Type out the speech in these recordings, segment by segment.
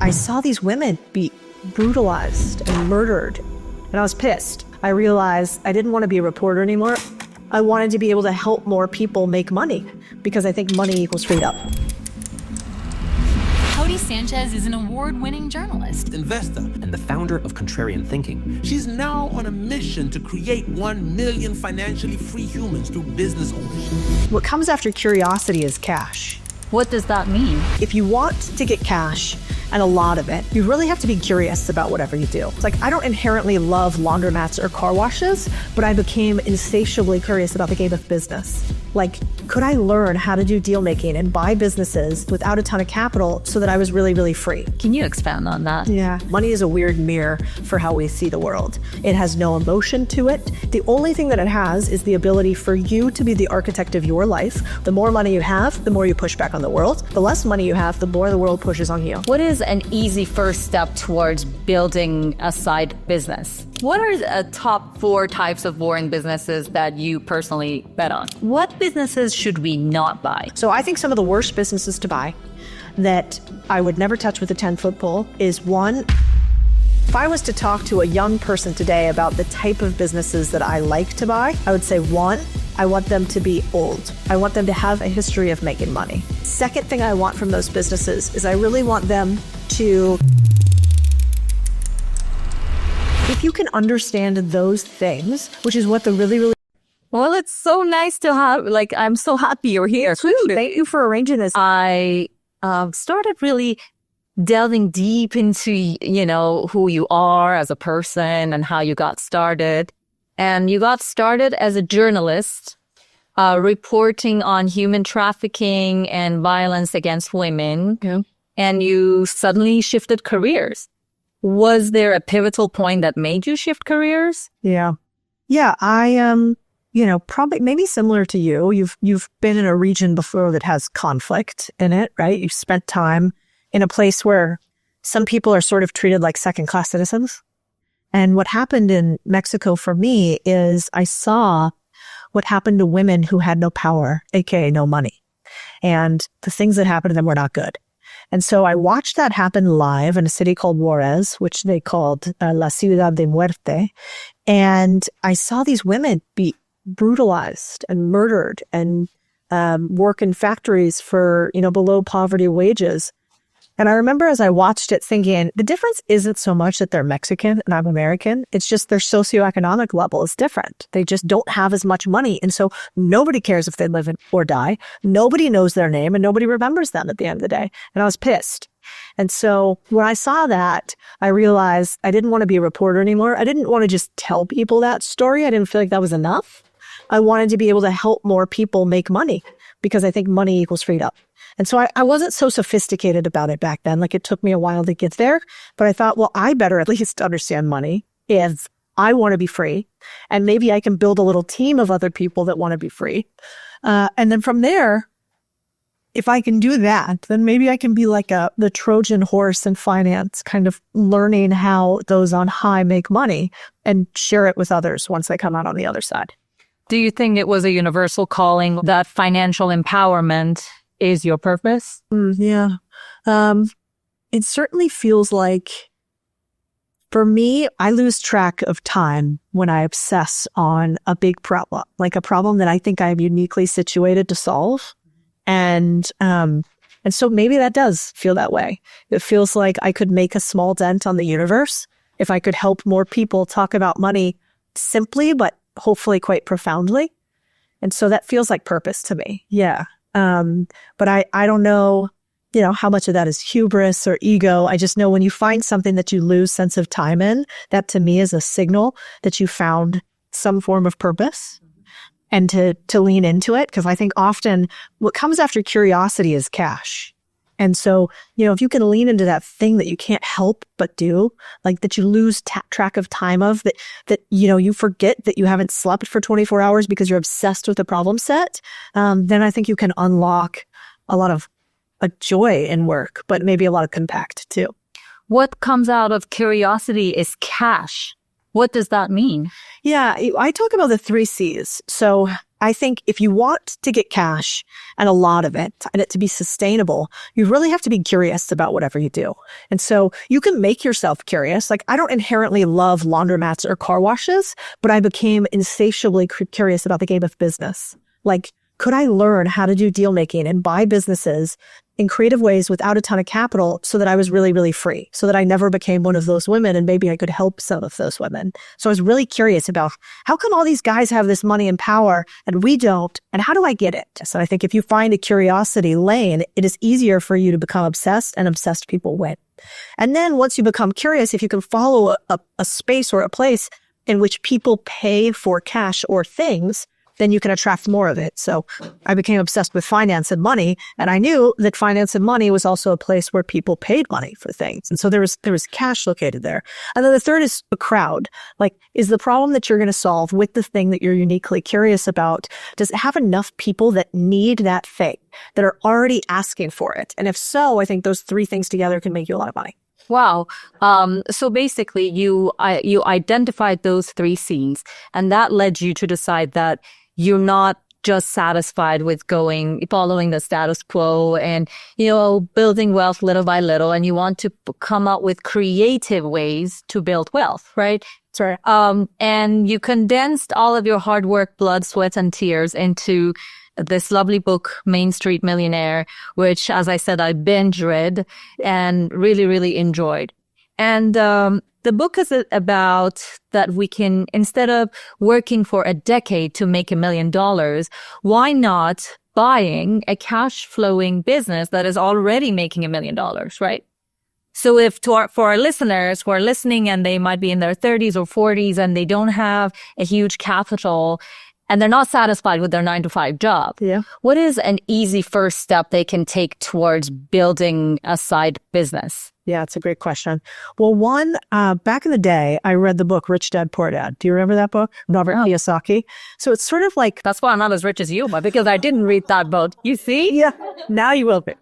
I saw these women be brutalized and murdered, and I was pissed. I realized I didn't want to be a reporter anymore. I wanted to be able to help more people make money because I think money equals freedom. Codie Sanchez is an award-winning journalist, investor, and the founder of Contrarian Thinking. She's now on a mission to create 1 million financially free humans through business ownership. What comes after curiosity is cash. What does that mean? If you want to get cash, and a lot of it, you really have to be curious about whatever you do. It's like, I don't inherently love laundromats or car washes, but I became insatiably curious about the game of business. Like, could I learn how to do deal making and buy businesses without a ton of capital so that I was really, really free? Can you expand on that? Yeah. Money is a weird mirror for how we see the world. It has no emotion to it. The only thing that it has is the ability for you to be the architect of your life. The more money you have, the more you push back on the world. The less money you have, the more the world pushes on you. What is an easy first step towards building a side business? What are the top 4 types of boring businesses that you personally bet on? What businesses should we not buy? So I think some of the worst businesses to buy that I would never touch with a 10-foot pole is one. If I was to talk to a young person today about the type of businesses that I like to buy, I would say one, I want them to be old. I want them to have a history of making money. Second thing I want from those businesses is I really want them to, if you can understand those things, which is what the really Well, it's so nice to have, I'm so happy you're here. Thank you for arranging this. I started really delving deep into, who you are as a person and how you got started. And you got started as a journalist, reporting on human trafficking and violence against women. Yeah. And you suddenly shifted careers. Was there a pivotal point that made you shift careers? Yeah. Yeah. I probably maybe similar to you. You've been in a region before that has conflict in it, right? You've spent time in a place where some people are sort of treated like second-class citizens. And what happened in Mexico for me is I saw what happened to women who had no power, aka no money. And the things that happened to them were not good. And so I watched that happen live in a city called Juarez, which they called La Ciudad de Muerte. And I saw these women be brutalized and murdered and work in factories for, below poverty wages. And I remember as I watched it thinking, the difference isn't so much that they're Mexican and I'm American. It's just their socioeconomic level is different. They just don't have as much money. And so nobody cares if they live or die. Nobody knows their name and nobody remembers them at the end of the day. And I was pissed. And so when I saw that, I realized I didn't want to be a reporter anymore. I didn't want to just tell people that story. I didn't feel like that was enough. I wanted to be able to help more people make money because I think money equals freedom. And so I wasn't so sophisticated about it back then. Like, it took me a while to get there, but I thought, well, I better at least understand money if I want to be free. And maybe I can build a little team of other people that want to be free. And then from there, if I can do that, then maybe I can be like the Trojan horse in finance, kind of learning how those on high make money and share it with others once they come out on the other side. Do you think it was a universal calling that financial empowerment is your purpose? Yeah. It certainly feels like, for me, I lose track of time when I obsess on a big problem, like a problem that I think I'm uniquely situated to solve. And so maybe that does feel that way. It feels like I could make a small dent on the universe if I could help more people talk about money simply, but hopefully quite profoundly. And so that feels like purpose to me. Yeah. But I don't know, how much of that is hubris or ego. I just know when you find something that you lose sense of time in, that to me is a signal that you found some form of purpose and to lean into it. Because I think often what comes after curiosity is cash. And so, if you can lean into that thing that you can't help but do, like that you lose track of time of, that you forget that you haven't slept for 24 hours because you're obsessed with the problem set, then I think you can unlock a lot of a joy in work, but maybe a lot of impact too. What comes out of curiosity is cash. What does that mean? Yeah, I talk about the 3 C's. So I think if you want to get cash and a lot of it and it to be sustainable, you really have to be curious about whatever you do. And so you can make yourself curious. Like I don't inherently love laundromats or car washes, but I became insatiably curious about the game of business. Like, could I learn how to do deal making and buy businesses in creative ways without a ton of capital so that I was really, really free, so that I never became one of those women and maybe I could help some of those women. So I was really curious about how come all these guys have this money and power and we don't, and how do I get it? So I think if you find a curiosity lane, it is easier for you to become obsessed, and obsessed people win. And then once you become curious, if you can follow a space or a place in which people pay for cash or things, then you can attract more of it. So I became obsessed with finance and money, and I knew that finance and money was also a place where people paid money for things. And so there was cash located there. And then the third is a crowd. Like, is the problem that you're going to solve with the thing that you're uniquely curious about, does it have enough people that need that thing, that are already asking for it? And if so, I think those three things together can make you a lot of money. Wow. So basically you identified those three C's, and that led you to decide that you're not just satisfied with following the status quo and, building wealth little by little, and you want to come up with creative ways to build wealth, right? That's right. And you condensed all of your hard work, blood, sweat, and tears into this lovely book, Main Street Millionaire, which, as I said, I binge read and really, really enjoyed. And the book is about that we can, instead of working for a decade to make $1 million, why not buying a cash flowing business that is already making $1 million, right? So if for our listeners who are listening and they might be in their 30s or 40s and they don't have a huge capital and they're not satisfied with their 9-to-5 job, what is an easy first step they can take towards building a side business? Yeah, it's a great question. Well, one, back in the day, I read the book Rich Dad, Poor Dad. Do you remember that book? Robert Kiyosaki. So it's sort of like... That's why I'm not as rich as you, but because I didn't read that book. You see? Yeah, now you will be.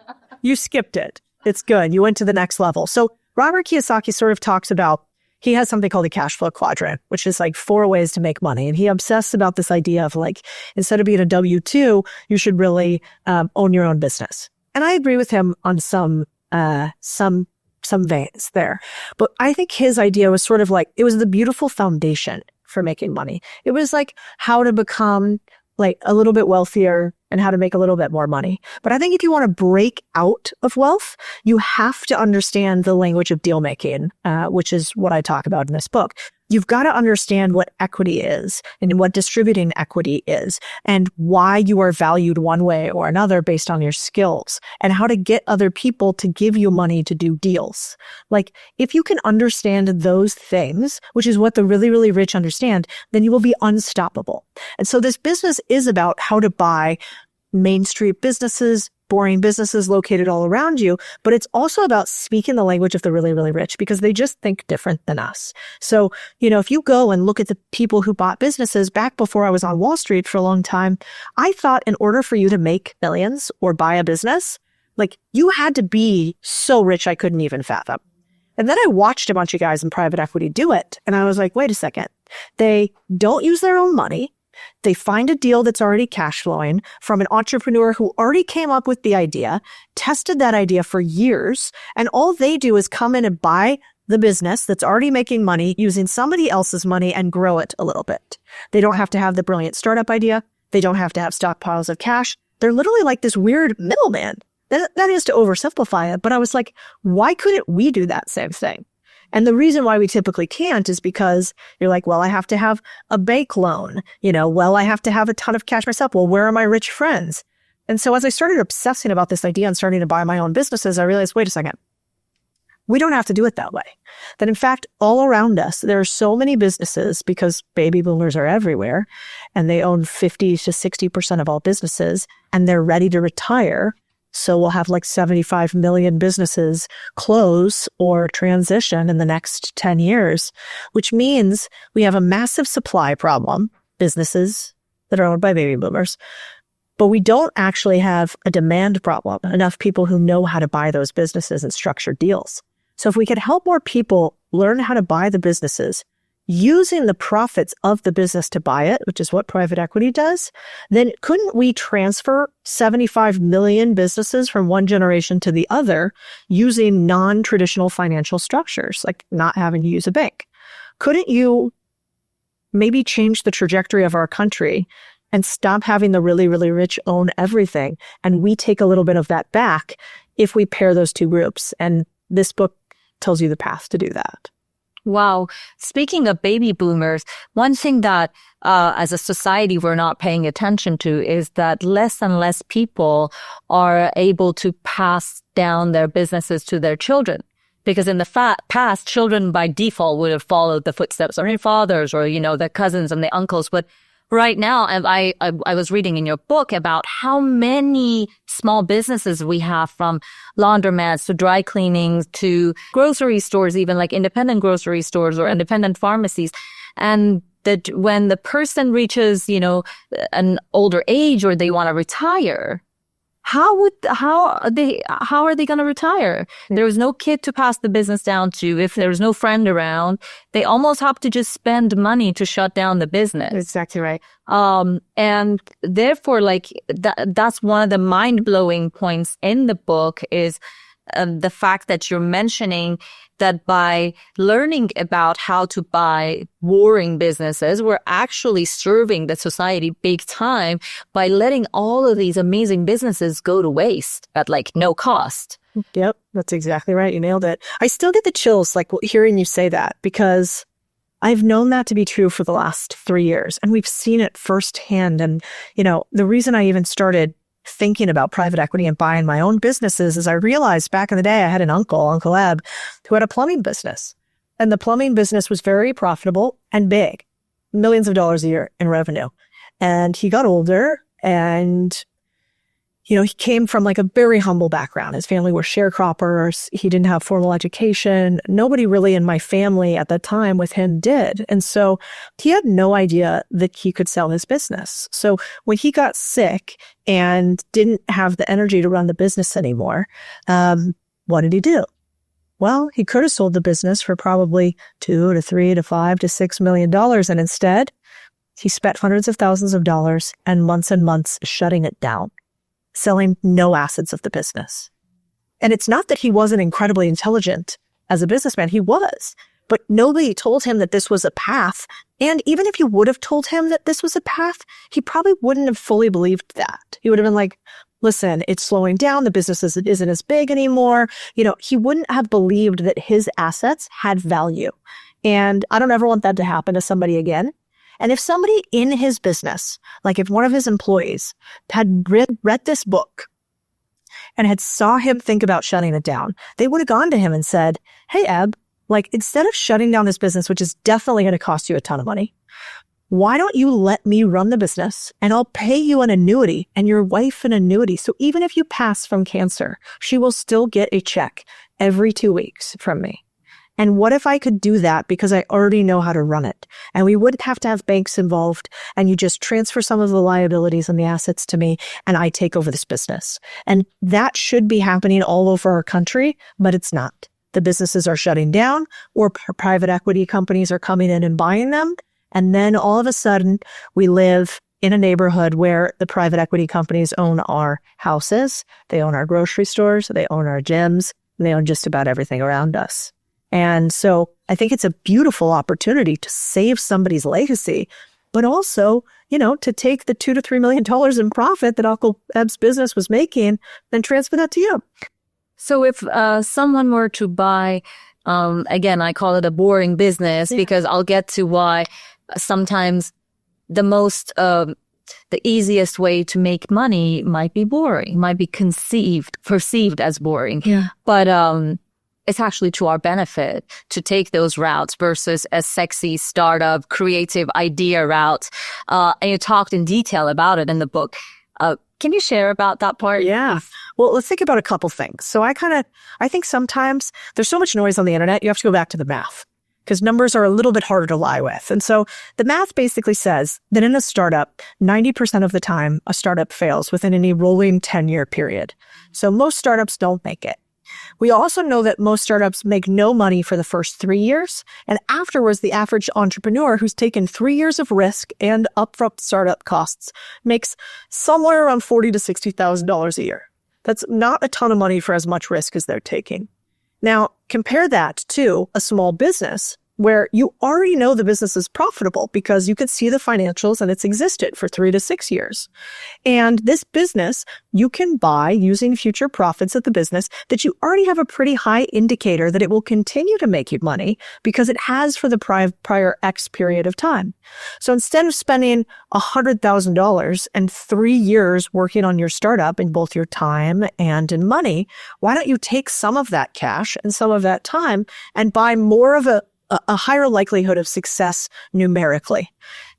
You skipped it. It's good. You went to the next level. So Robert Kiyosaki sort of talks about, he has something called the cash flow quadrant, which is like 4 ways to make money. And he obsessed about this idea of like, instead of being a W-2, you should really own your own business. And I agree with him on some veins there. But I think his idea was sort of like, it was the beautiful foundation for making money. It was like how to become like a little bit wealthier and how to make a little bit more money. But I think if you want to break out of wealth, you have to understand the language of deal making, which is what I talk about in this book. You've got to understand what equity is and what distributing equity is and why you are valued one way or another based on your skills and how to get other people to give you money to do deals. Like, if you can understand those things, which is what the really, really rich understand, then you will be unstoppable. And so this business is about how to buy Main Street businesses, boring businesses located all around you, but it's also about speaking the language of the really, really rich because they just think different than us. So, if you go and look at the people who bought businesses back before I was on Wall Street for a long time, I thought in order for you to make millions or buy a business, like you had to be so rich I couldn't even fathom. And then I watched a bunch of guys in private equity do it. And I was like, wait a second. They don't use their own money. They find a deal that's already cash flowing from an entrepreneur who already came up with the idea, tested that idea for years, and all they do is come in and buy the business that's already making money using somebody else's money and grow it a little bit. They don't have to have the brilliant startup idea. They don't have to have stockpiles of cash. They're literally like this weird middleman. That is to oversimplify it, but I was like, why couldn't we do that same thing? And the reason why we typically can't is because you're like, well, I have to have a bank loan, well, I have to have a ton of cash myself. Well, where are my rich friends? And so as I started obsessing about this idea and starting to buy my own businesses, I realized, wait a second, we don't have to do it that way. That in fact, all around us, there are so many businesses because baby boomers are everywhere and they own 50 to 60% of all businesses and they're ready to retire. So we'll have like 75 million businesses close or transition in the next 10 years, which means we have a massive supply problem, businesses that are owned by baby boomers, but we don't actually have a demand problem, enough people who know how to buy those businesses and structure deals. So if we could help more people learn how to buy the businesses, using the profits of the business to buy it, which is what private equity does, then couldn't we transfer 75 million businesses from one generation to the other using non-traditional financial structures, like not having to use a bank? Couldn't you maybe change the trajectory of our country and stop having the really, really rich own everything? And we take a little bit of that back if we pair those two groups. And this book tells you the path to do that. Wow. Speaking of baby boomers, one thing that as a society we're not paying attention to is that less and less people are able to pass down their businesses to their children. Because in the past, children by default would have followed the footsteps of their fathers or, their cousins and their uncles. But right now, and I was reading in your book about how many small businesses we have, from laundromats to dry cleaning to grocery stores, even like independent grocery stores or independent pharmacies. And that when the person reaches, an older age or they want to retire, how are they going to retire? There was no kid to pass the business down to. If there was no friend around, they almost have to just spend money to shut down the business. Exactly right. And therefore, that's one of the mind-blowing points in the book is the fact that you're mentioning that by learning about how to buy boring businesses, we're actually serving the society big time by letting all of these amazing businesses go to waste at no cost. Yep, that's exactly right. You nailed it. I still get the chills hearing you say that, because I've known that to be true for the last 3 years, and we've seen it firsthand. And, the reason I even started thinking about private equity and buying my own businesses is I realized back in the day I had an Uncle Eb, who had a plumbing business. And the plumbing business was very profitable and big, millions of dollars a year in revenue. And he got older and, he came from a very humble background. His family were sharecroppers. He didn't have formal education. Nobody really in my family at the time with him did. And so he had no idea that he could sell his business. So when he got sick and didn't have the energy to run the business anymore, what did he do? Well, he could have sold the business for probably $2 to $3 to $5 to $6 million. And instead, he spent hundreds of thousands of dollars and months shutting it down, selling no assets of the business. And it's not that he wasn't incredibly intelligent as a businessman. He was. But nobody told him that this was a path. And even if you would have told him that this was a path, he probably wouldn't have fully believed that. He would have been like, listen, it's slowing down. The business isn't as big anymore. He wouldn't have believed that his assets had value. And I don't ever want that to happen to somebody again. And if somebody in his business, if one of his employees had read this book and had saw him think about shutting it down, they would have gone to him and said, hey, Eb, instead of shutting down this business, which is definitely going to cost you a ton of money, why don't you let me run the business and I'll pay you an annuity and your wife an annuity. So even if you pass from cancer, she will still get a check every 2 weeks from me. And what if I could do that because I already know how to run it? And we wouldn't have to have banks involved, and you just transfer some of the liabilities and the assets to me, and I take over this business. And that should be happening all over our country, but it's not. The businesses are shutting down, or private equity companies are coming in and buying them. And then all of a sudden, we live in a neighborhood where the private equity companies own our houses, they own our grocery stores, they own our gyms, and they own just about everything around us. And so I think it's a beautiful opportunity to save somebody's legacy, but also, to take the $2 to $3 million in profit that Uncle Eb's business was making and transfer that to you. So if someone were to buy, again, I call it a boring business because I'll get to why sometimes the easiest way to make money might be boring, might be perceived as boring. Yeah. But it's actually to our benefit to take those routes versus a sexy startup, creative idea route. And you talked in detail about it in the book. Can you share about that part? Yeah. Well, let's think about a couple things. So I think sometimes there's so much noise on the internet, you have to go back to the math because numbers are a little bit harder to lie with. And so the math basically says that in a startup, 90% of the time, a startup fails within any rolling 10-year period. So most startups don't make it. We also know that most startups make no money for the first 3 years. And afterwards, the average entrepreneur who's taken 3 years of risk and upfront startup costs makes somewhere around $40,000 to $60,000 a year. That's not a ton of money for as much risk as they're taking. Now, compare that to a small business where you already know the business is profitable because you could see the financials and it's existed for 3 to 6 years. And this business, you can buy using future profits of the business that you already have a pretty high indicator that it will continue to make you money because it has for the prior X period of time. So instead of spending $100,000 and 3 years working on your startup in both your time and in money, why don't you take some of that cash and some of that time and buy more of a higher likelihood of success numerically.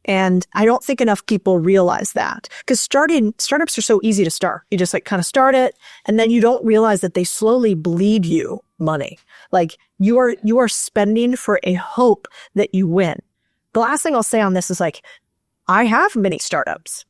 And I don't think enough people realize that because startups are so easy to start. You just kind of start it and then you don't realize that they slowly bleed you money. Like you are spending for a hope that you win. The last thing I'll say on this is I have many startups.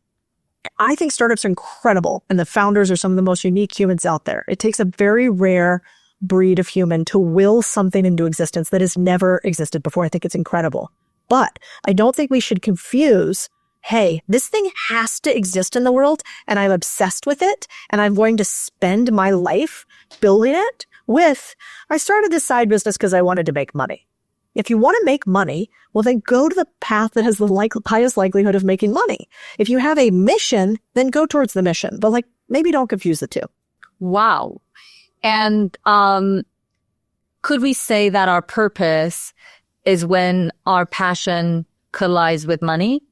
I think startups are incredible and the founders are some of the most unique humans out there. It takes a very rare breed of human to will something into existence that has never existed before. I think it's incredible. But I don't think we should confuse, hey, this thing has to exist in the world and I'm obsessed with it and I'm going to spend my life building it with, I started this side business because I wanted to make money. If you want to make money, well, then go to the path that has the highest likelihood of making money. If you have a mission, then go towards the mission. But maybe don't confuse the two. Wow. And could we say that our purpose is when our passion collides with money?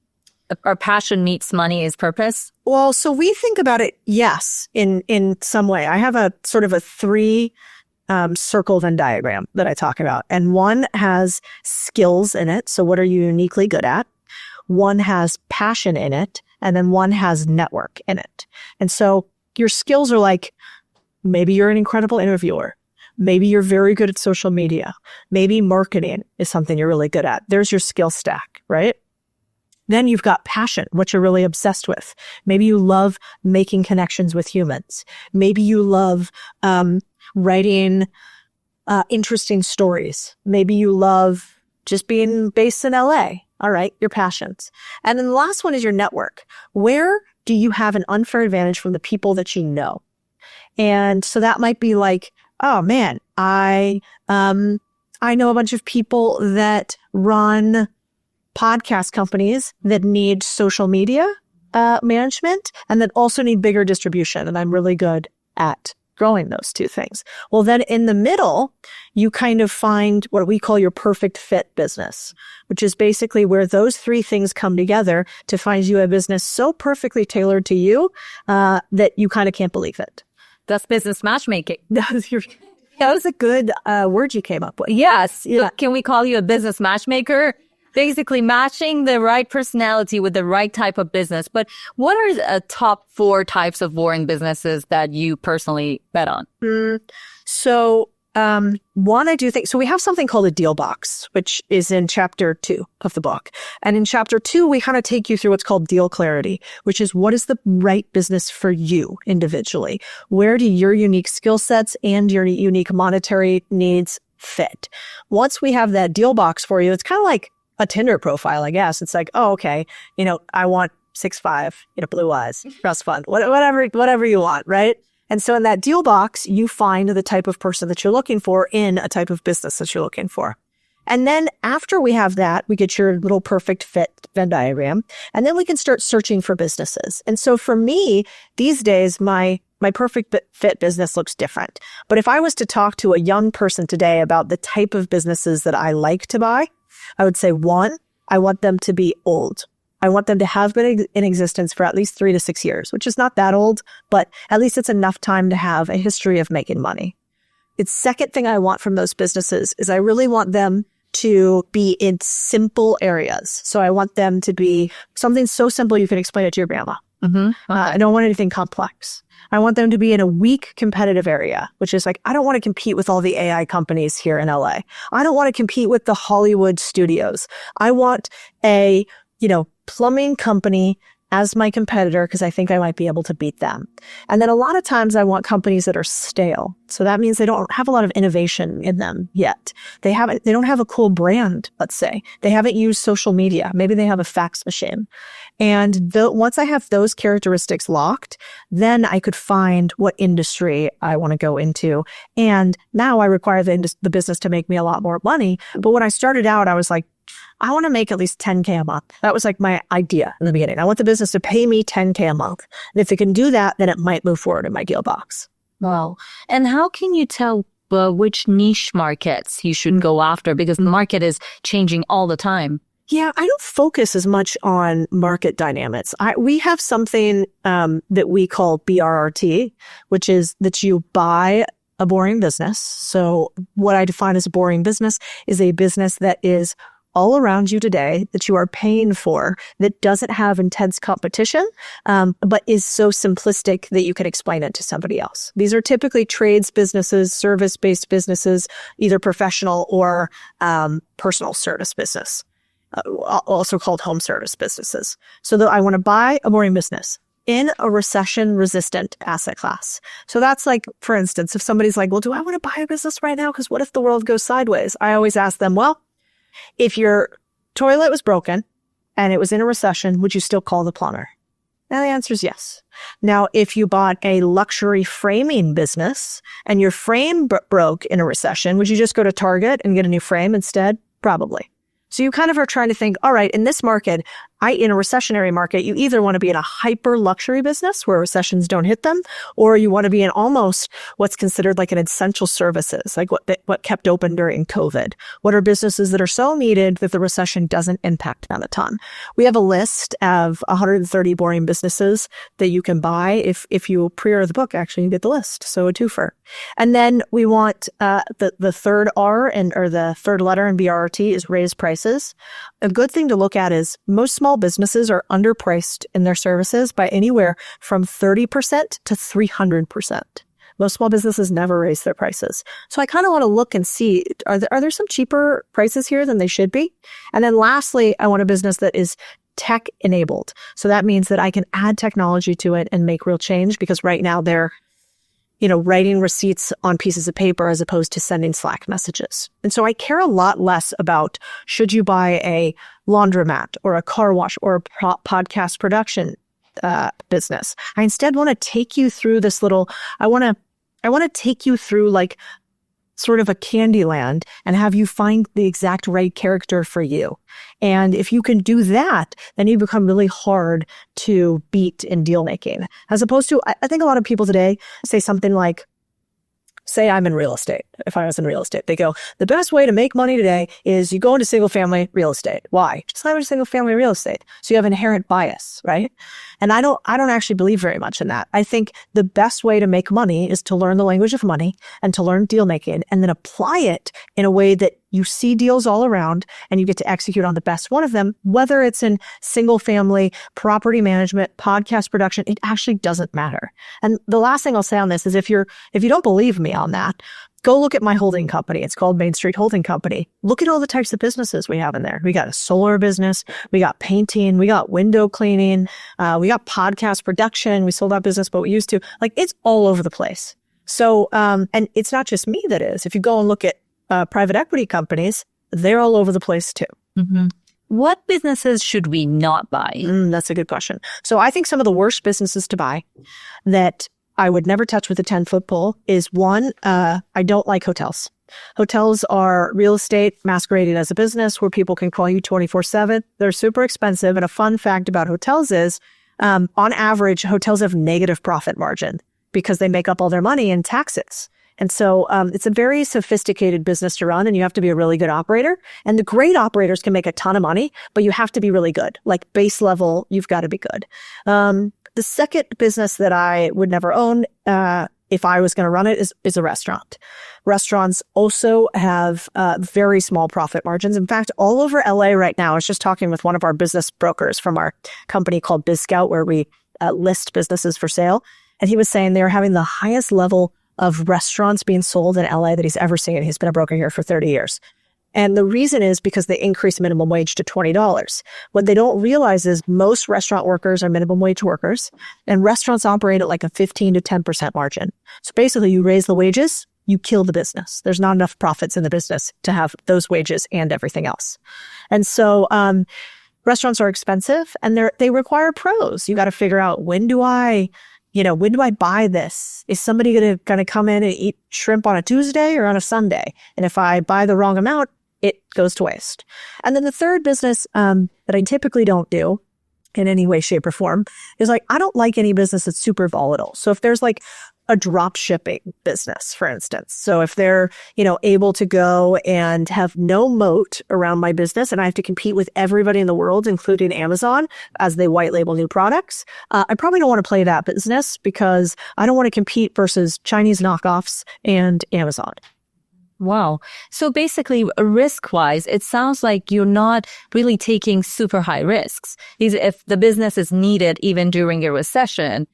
Our passion meets money is purpose? Well, so we think about it, yes, in some way. I have a sort of a 3 circle Venn diagram that I talk about. And one has skills in it. So what are you uniquely good at? One has passion in it. And then one has network in it. And so your skills are maybe you're an incredible interviewer. Maybe you're very good at social media. Maybe marketing is something you're really good at. There's your skill stack, right? Then you've got passion, what you're really obsessed with. Maybe you love making connections with humans. Maybe you love writing interesting stories. Maybe you love just being based in LA. All right, your passions. And then the last one is your network. Where do you have an unfair advantage from the people that you know? And so that might be oh man, I know a bunch of people that run podcast companies that need social media management and that also need bigger distribution. And I'm really good at growing those two things. Well, then in the middle, you kind of find what we call your perfect fit business, which is basically where those 3 things come together to find you a business so perfectly tailored to you that you kind of can't believe it. That's business matchmaking. That was a good word you came up with. Yes. Yeah. Can we call you a business matchmaker? Basically matching the right personality with the right type of business. But what are the top 4 types of boring businesses that you personally bet on? So one, I do think, so we have something called a deal box, which is in chapter 2 of the book. And in chapter 2, we kind of take you through what's called deal clarity, which is what is the right business for you individually? Where do your unique skill sets and your unique monetary needs fit? Once we have that deal box for you, it's kind of like a Tinder profile, I guess. It's oh, okay, I want 6'5", blue eyes, trust fund, whatever you want, right? And so in that deal box, you find the type of person that you're looking for in a type of business that you're looking for. And then after we have that, we get your little perfect fit Venn diagram, and then we can start searching for businesses. And so for me, these days, my perfect fit business looks different. But if I was to talk to a young person today about the type of businesses that I like to buy, I would say, 1, I want them to be old. I want them to have been in existence for at least 3 to 6 years, which is not that old, but at least it's enough time to have a history of making money. The second thing I want from those businesses is I really want them to be in simple areas. So I want them to be something so simple you can explain it to your grandma. Mm-hmm. I don't want anything complex. I want them to be in a weak competitive area, which is I don't want to compete with all the AI companies here in LA. I don't want to compete with the Hollywood studios. I want a, plumbing company as my competitor because I think I might be able to beat them. And then a lot of times I want companies that are stale. So that means they don't have a lot of innovation in them yet. They don't have a cool brand, let's say. They haven't used social media. Maybe they have a fax machine. And once I have those characteristics locked, then I could find what industry I want to go into. And now I require the business to make me a lot more money. But when I started out, I was like, I want to make at least 10K a month. That was like my idea in the beginning. I want the business to pay me 10K a month. And if it can do that, then it might move forward in my deal box. Wow. And how can you tell which niche markets you should go after? Because the market is changing all the time. Yeah, I don't focus as much on market dynamics. We have something that we call BRRT, which is that you buy a boring business. So what I define as a boring business is a business that is all around you today, that you are paying for, that doesn't have intense competition, but is so simplistic that you can explain it to somebody else. These are typically trades businesses, service-based businesses, either professional or personal service business, also called home service businesses. So I want to buy a boring business in a recession-resistant asset class. So that's like, for instance, if somebody's like, well, do I want to buy a business right now? Because what if the world goes sideways? I always ask them, well, if your toilet was broken and it was in a recession, would you still call the plumber? And the answer is yes. Now, if you bought a luxury framing business and your frame broke in a recession, would you just go to Target and get a new frame instead? Probably. So you kind of are trying to think, all right, in this market, in a recessionary market, you either want to be in a hyper luxury business where recessions don't hit them, or you want to be in almost what's considered like an essential services, like what kept open during COVID. What are businesses that are so needed that the recession doesn't impact them a ton? We have a list of 130 boring businesses that you can buy. If you pre-order the book, actually, you get the list. So a twofer. And then we want the third R or the third letter in BRRT is raise prices. A good thing to look at is most small businesses are underpriced in their services by anywhere from 30% to 300%. Most small businesses never raise their prices. So I kind of want to look and see, are there some cheaper prices here than they should be? And then lastly, I want a business that is tech enabled. So that means that I can add technology to it and make real change, because right now they're writing receipts on pieces of paper as opposed to sending Slack messages. And so I care a lot less about should you buy a laundromat or a car wash or a podcast production business. I instead want to take you through this I want to take you through like sort of a candy land and have you find the exact right character for you. And if you can do that, then you become really hard to beat in deal making. As opposed to, I think a lot of people today say something like, say I'm in real estate. If I was in real estate, they go, the best way to make money today is you go into single family real estate. Why? Just I'm in single family real estate. So you have inherent bias, right? And I don't actually believe very much in that. I think the best way to make money is to learn the language of money and to learn deal making and then apply it in a way that you see deals all around and you get to execute on the best one of them, whether it's in single family, property management, podcast production, it actually doesn't matter. And the last thing I'll say on this is if you don't believe me on that, go look at my holding company. It's called Main Street Holding Company. Look at all the types of businesses we have in there. We got a solar business. We got painting. We got window cleaning. We got podcast production. We sold that business, but we used to. Like, it's all over the place. So, and it's not just me that is. If you go and look at private equity companies, they're all over the place too. Mm-hmm. What businesses should we not buy? That's a good question. So I think some of the worst businesses to buy that I would never touch with a 10-foot pole is one, I don't like hotels. Hotels are real estate masquerading as a business where people can call you 24/7. They're super expensive. And a fun fact about hotels is, on average, hotels have negative profit margin because they make up all their money in taxes. And so it's a very sophisticated business to run, and you have to be a really good operator. And the great operators can make a ton of money, but you have to be really good. Like base level, you've got to be good. The second business that I would never own if I was going to run it is a restaurant. Restaurants also have very small profit margins. In fact, all over LA right now, I was just talking with one of our business brokers from our company called BizScout, where we list businesses for sale. And he was saying they're having the highest level of restaurants being sold in LA that he's ever seen. He's been a broker here for 30 years. And the reason is because they increase minimum wage to $20. What they don't realize is most restaurant workers are minimum wage workers, and restaurants operate at like a 15 to 10% margin. So basically, you raise the wages, you kill the business. There's not enough profits in the business to have those wages and everything else. And so restaurants are expensive, and they require pros. You got to figure out, when do I buy this? Is somebody going to come in and eat shrimp on a Tuesday or on a Sunday? And if I buy the wrong amount, it goes to waste. And then the third business that I typically don't do in any way, shape, or form is I don't like any business that's super volatile. So if there's a drop shipping business, for instance. So if they're, able to go and have no moat around my business and I have to compete with everybody in the world, including Amazon, as they white label new products, I probably don't want to play that business because I don't want to compete versus Chinese knockoffs and Amazon. Wow. So basically, risk-wise, it sounds like you're not really taking super high risks. If the business is needed even during a recession,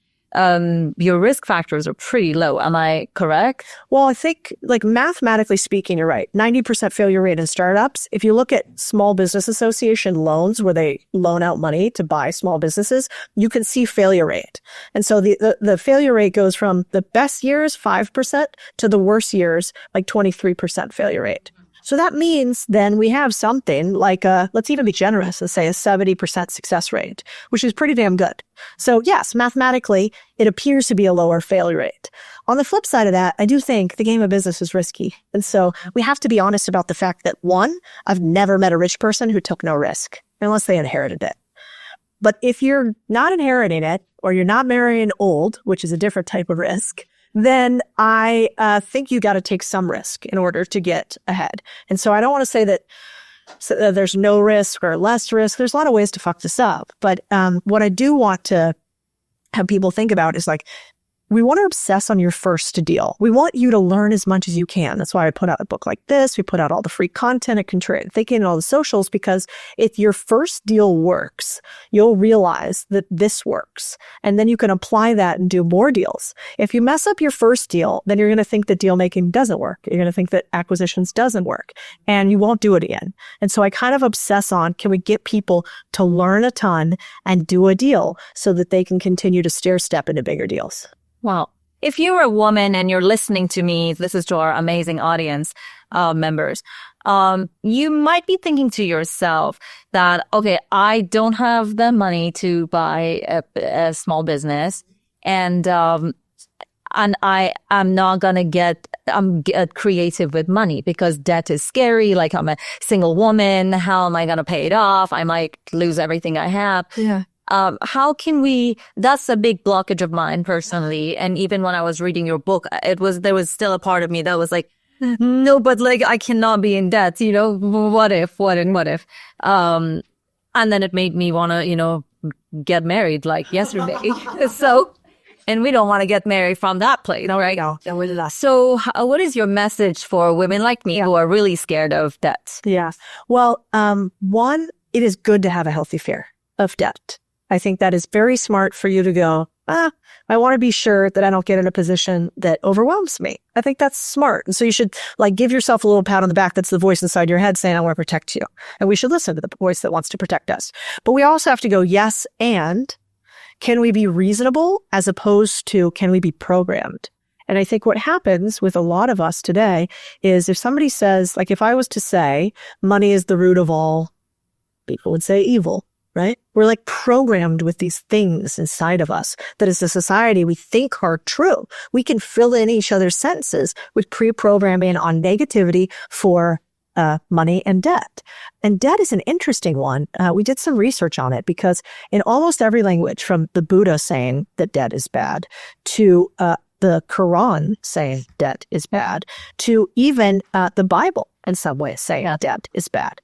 your risk factors are pretty low. Am I correct? Well, I think mathematically speaking, you're right. 90% failure rate in startups. If you look at small business association loans where they loan out money to buy small businesses, you can see failure rate. And so the failure rate goes from the best years, 5%, to the worst years, 23% failure rate. So that means then we have something let's even be generous and say a 70% success rate, which is pretty damn good. So yes, mathematically, it appears to be a lower failure rate. On the flip side of that, I do think the game of business is risky. And so we have to be honest about the fact that, one, I've never met a rich person who took no risk, unless they inherited it. But if you're not inheriting it, or you're not marrying old, which is a different type of risk, then I think you got to take some risk in order to get ahead. And so I don't want to say that there's no risk or less risk. There's a lot of ways to fuck this up. But what I do want to have people think about is we want to obsess on your first deal. We want you to learn as much as you can. That's why I put out a book like this. We put out all the free content at Contrarian Thinking and all the socials, because if your first deal works, you'll realize that this works. And then you can apply that and do more deals. If you mess up your first deal, then you're going to think that deal making doesn't work. You're going to think that acquisitions doesn't work, and you won't do it again. And so I kind of obsess on, can we get people to learn a ton and do a deal so that they can continue to stair step into bigger deals? Wow. If you're a woman and you're listening to me, this is to our amazing audience members, you might be thinking to yourself that, okay, I don't have the money to buy a small business, and I am not going to get creative with money because debt is scary. I'm a single woman. How am I going to pay it off? I might lose everything I have. Yeah. How can that's a big blockage of mine personally. And even when I was reading your book, there was still a part of me that was no, but I cannot be in debt, what if? And then it made me want to, get married yesterday. And we don't want to get married from that place, all right? No, So what is your message for women like me who are really scared of debt? Yeah. Well, one, it is good to have a healthy fear of debt. I think that is very smart for you to go, I want to be sure that I don't get in a position that overwhelms me. I think that's smart. And so you should give yourself a little pat on the back. That's the voice inside your head saying, I want to protect you. And we should listen to the voice that wants to protect us. But we also have to go, yes, and can we be reasonable as opposed to can we be programmed? And I think what happens with a lot of us today is if somebody says, if I was to say money is the root of all, people would say evil. Right? We're programmed with these things inside of us that as a society we think are true. We can fill in each other's sentences with pre-programming on negativity for money and debt. And debt is an interesting one. We did some research on it because in almost every language, from the Buddha saying that debt is bad to the Quran saying debt is bad to even the Bible in some ways saying debt is bad.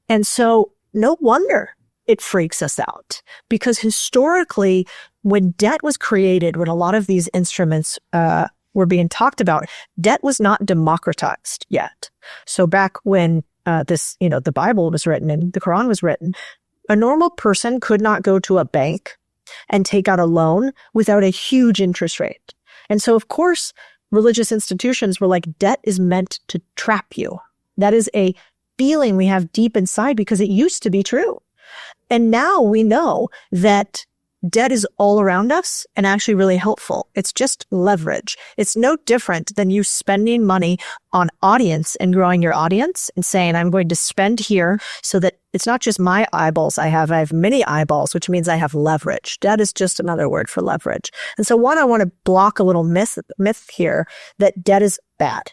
And so no wonder it freaks us out, because historically, when debt was created, when a lot of these instruments were being talked about, debt was not democratized yet. So back when the Bible was written and the Quran was written, a normal person could not go to a bank and take out a loan without a huge interest rate. And so, of course, religious institutions were debt is meant to trap you. That is a feeling we have deep inside because it used to be true. And now we know that debt is all around us and actually really helpful. It's just leverage. It's no different than you spending money on audience and growing your audience and saying, I'm going to spend here so that it's not just my eyeballs I have many eyeballs, which means I have leverage. Debt is just another word for leverage. And so one, I want to block a little myth here that debt is bad.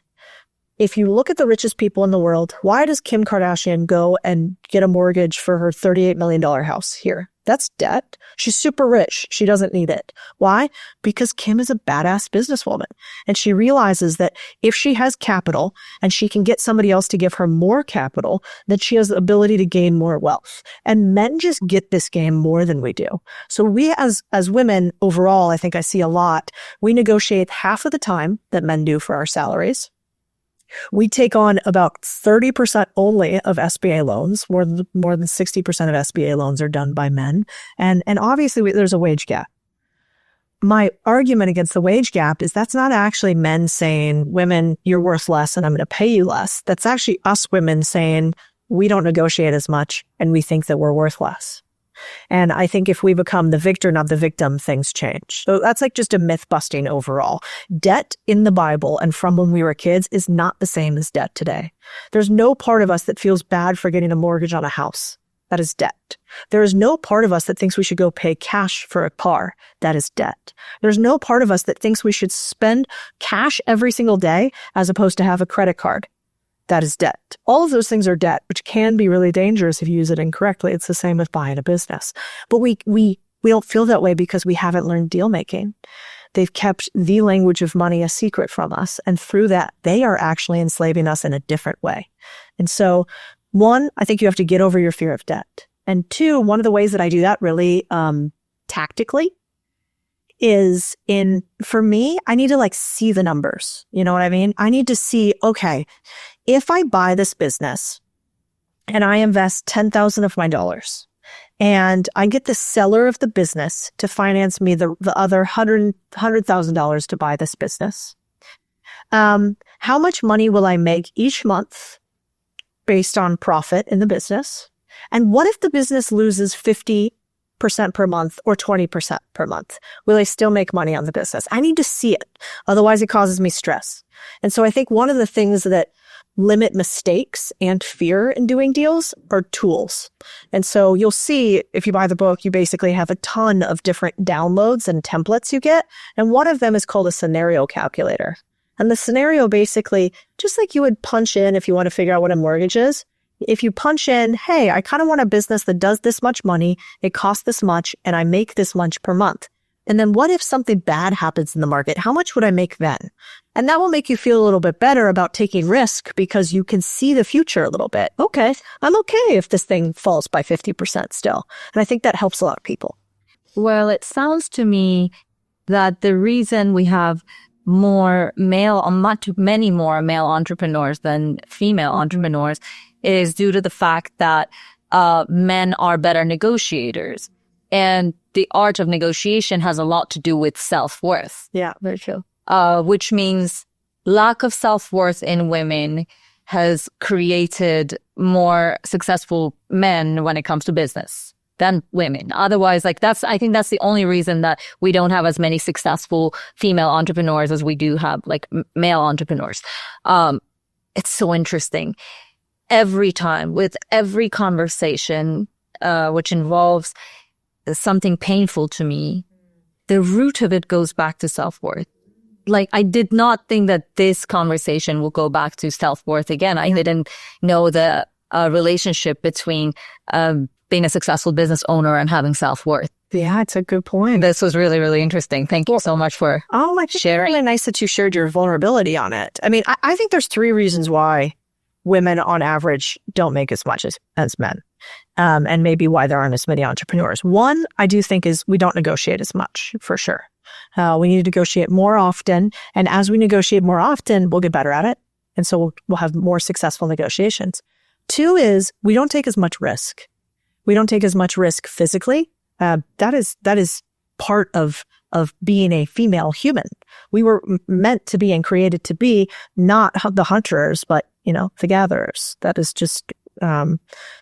If you look at the richest people in the world, why does Kim Kardashian go and get a mortgage for her $38 million house here? That's debt. She's super rich. She doesn't need it. Why? Because Kim is a badass businesswoman. And she realizes that if she has capital and she can get somebody else to give her more capital, then she has the ability to gain more wealth. And men just get this game more than we do. So we as women overall, I think I see a lot, we negotiate half of the time that men do for our salaries. We take on about 30% only of SBA loans. More than 60% of SBA loans are done by men. And obviously there's a wage gap. My argument against the wage gap is that's not actually men saying, women, you're worth less and I'm going to pay you less. That's actually us women saying, we don't negotiate as much and we think that we're worth less. And I think if we become the victor, not the victim, things change. So that's like just a myth busting overall. Debt in the Bible and from when we were kids is not the same as debt today. There's no part of us that feels bad for getting a mortgage on a house. That is debt. There is no part of us that thinks we should go pay cash for a car. That is debt. There's no part of us that thinks we should spend cash every single day as opposed to have a credit card. That is debt. All of those things are debt, which can be really dangerous if you use it incorrectly. It's the same with buying a business. But we don't feel that way because we haven't learned deal making. They've kept the language of money a secret from us. And through that, they are actually enslaving us in a different way. And so, one, I think you have to get over your fear of debt. And two, one of the ways that I do that really tactically is for me, I need to see the numbers. You know what I mean? I need to see, okay, if I buy this business and I invest $10,000 of my dollars and I get the seller of the business to finance me the other $100,000 to buy this business, how much money will I make each month based on profit in the business? And what if the business loses 50% per month or 20% per month? Will I still make money on the business? I need to see it. Otherwise, it causes me stress. And so I think one of the things that limit mistakes and fear in doing deals are tools. And so you'll see if you buy the book, you basically have a ton of different downloads and templates you get. And one of them is called a scenario calculator. And the scenario basically, just like you would punch in if you want to figure out what a mortgage is, if you punch in, hey, I kind of want a business that does this much money, it costs this much, and I make this much per month. And then what if something bad happens in the market? How much would I make then? And that will make you feel a little bit better about taking risk because you can see the future a little bit. Okay, I'm okay if this thing falls by 50% still. And I think that helps a lot of people. Well, it sounds to me that the reason we have many more male entrepreneurs than female entrepreneurs is due to the fact that men are better negotiators. And the art of negotiation has a lot to do with self-worth. Yeah, very true. Which means lack of self-worth in women has created more successful men when it comes to business than women. Otherwise, I think that's the only reason that we don't have as many successful female entrepreneurs as we do have male entrepreneurs. It's so interesting. Every time, with every conversation, which involves something painful to me, the root of it goes back to self-worth. I did not think that this conversation will go back to self-worth again. I didn't know the relationship between being a successful business owner and having self-worth. Yeah, it's a good point. This was really, really interesting. Thank you so much for sharing. It's really nice that you shared your vulnerability on it. I mean, I think there's 3 reasons why women on average don't make as much as men. And maybe why there aren't as many entrepreneurs. One, I do think is we don't negotiate as much, for sure. We need to negotiate more often. And as we negotiate more often, we'll get better at it. And so we'll have more successful negotiations. 2 is we don't take as much risk. We don't take as much risk physically. That is part of of being a female human. We were meant to be and created to be not the hunters, but, the gatherers. That is just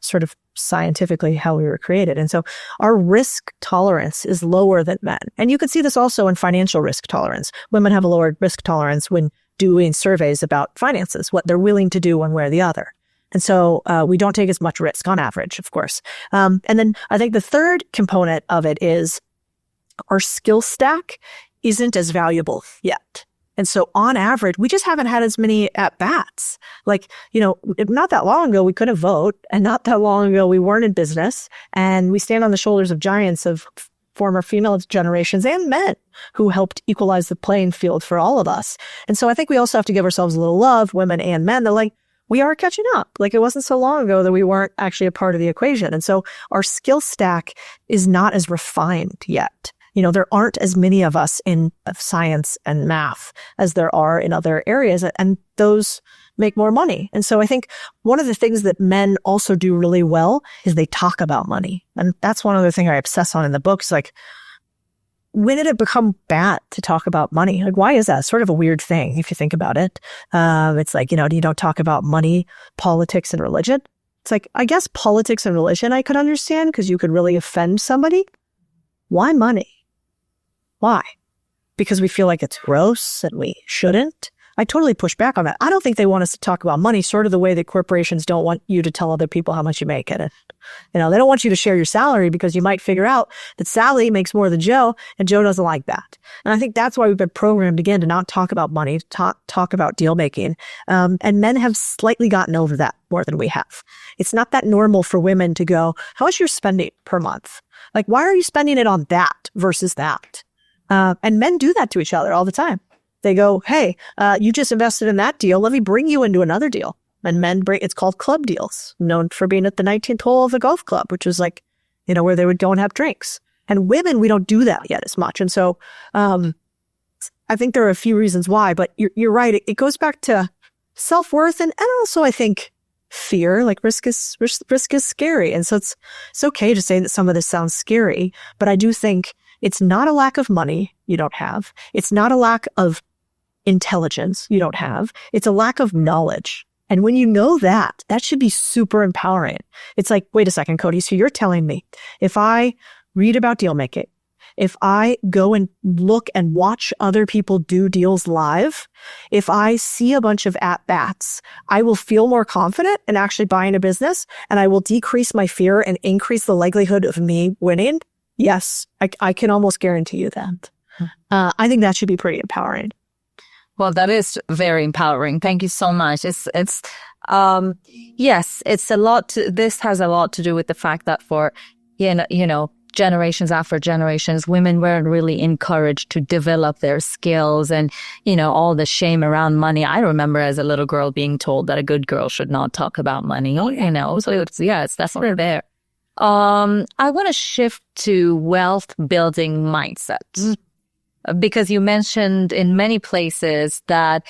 sort of scientifically how we were created. And so our risk tolerance is lower than men. And you can see this also in financial risk tolerance. Women have a lower risk tolerance when doing surveys about finances, what they're willing to do one way or the other. And so we don't take as much risk on average, of course. And then I think the third component of it is our skill stack isn't as valuable yet. And so on average, we just haven't had as many at-bats. Like, not that long ago, we couldn't vote. And not that long ago, we weren't in business. And we stand on the shoulders of giants of former female generations and men who helped equalize the playing field for all of us. And so I think we also have to give ourselves a little love, women and men. They're like, we are catching up. Like, it wasn't so long ago that we weren't actually a part of the equation. And so our skill stack is not as refined yet. There aren't as many of us in science and math as there are in other areas, and those make more money. And so I think one of the things that men also do really well is they talk about money. And that's one other thing I obsess on in the book is like, when did it become bad to talk about money? Like, why is that? It's sort of a weird thing if you think about it. It's like, you don't talk about money, politics, and religion. It's like, I guess politics and religion I could understand because you could really offend somebody. Why money? Why? Because we feel like it's gross and we shouldn't? I totally push back on that. I don't think they want us to talk about money, sort of the way that corporations don't want you to tell other people how much you make at it. They don't want you to share your salary because you might figure out that Sally makes more than Joe, and Joe doesn't like that. And I think that's why we've been programmed again to not talk about money, to talk about deal making. And men have slightly gotten over that more than we have. It's not that normal for women to go, how much you're spending per month? Like, why are you spending it on that versus that? And men do that to each other all the time. They go, hey, you just invested in that deal. Let me bring you into another deal. And men it's called club deals, known for being at the 19th hole of the golf club, which is like, where they would go and have drinks. And women, we don't do that yet as much. And so I think there are a few reasons why, but you're right. It goes back to self-worth and also I think fear. Like risk is scary. And so it's okay to say that some of this sounds scary, but I do think it's not a lack of money you don't have. It's not a lack of intelligence you don't have. It's a lack of knowledge. And when you know that should be super empowering. It's like, wait a second, Codie, so you're telling me if I read about deal making, if I go and look and watch other people do deals live, if I see a bunch of at-bats, I will feel more confident in actually buying a business, and I will decrease my fear and increase the likelihood of me winning? Yes, I can almost guarantee you that. I think that should be pretty empowering. Well, that is very empowering. Thank you so much. Yes, it's a lot. This has a lot to do with the fact that for, generations after generations, women weren't really encouraged to develop their skills and, all the shame around money. I remember as a little girl being told that a good girl should not talk about money, so it's definitely there. I want to shift to wealth building mindset. Because you mentioned in many places that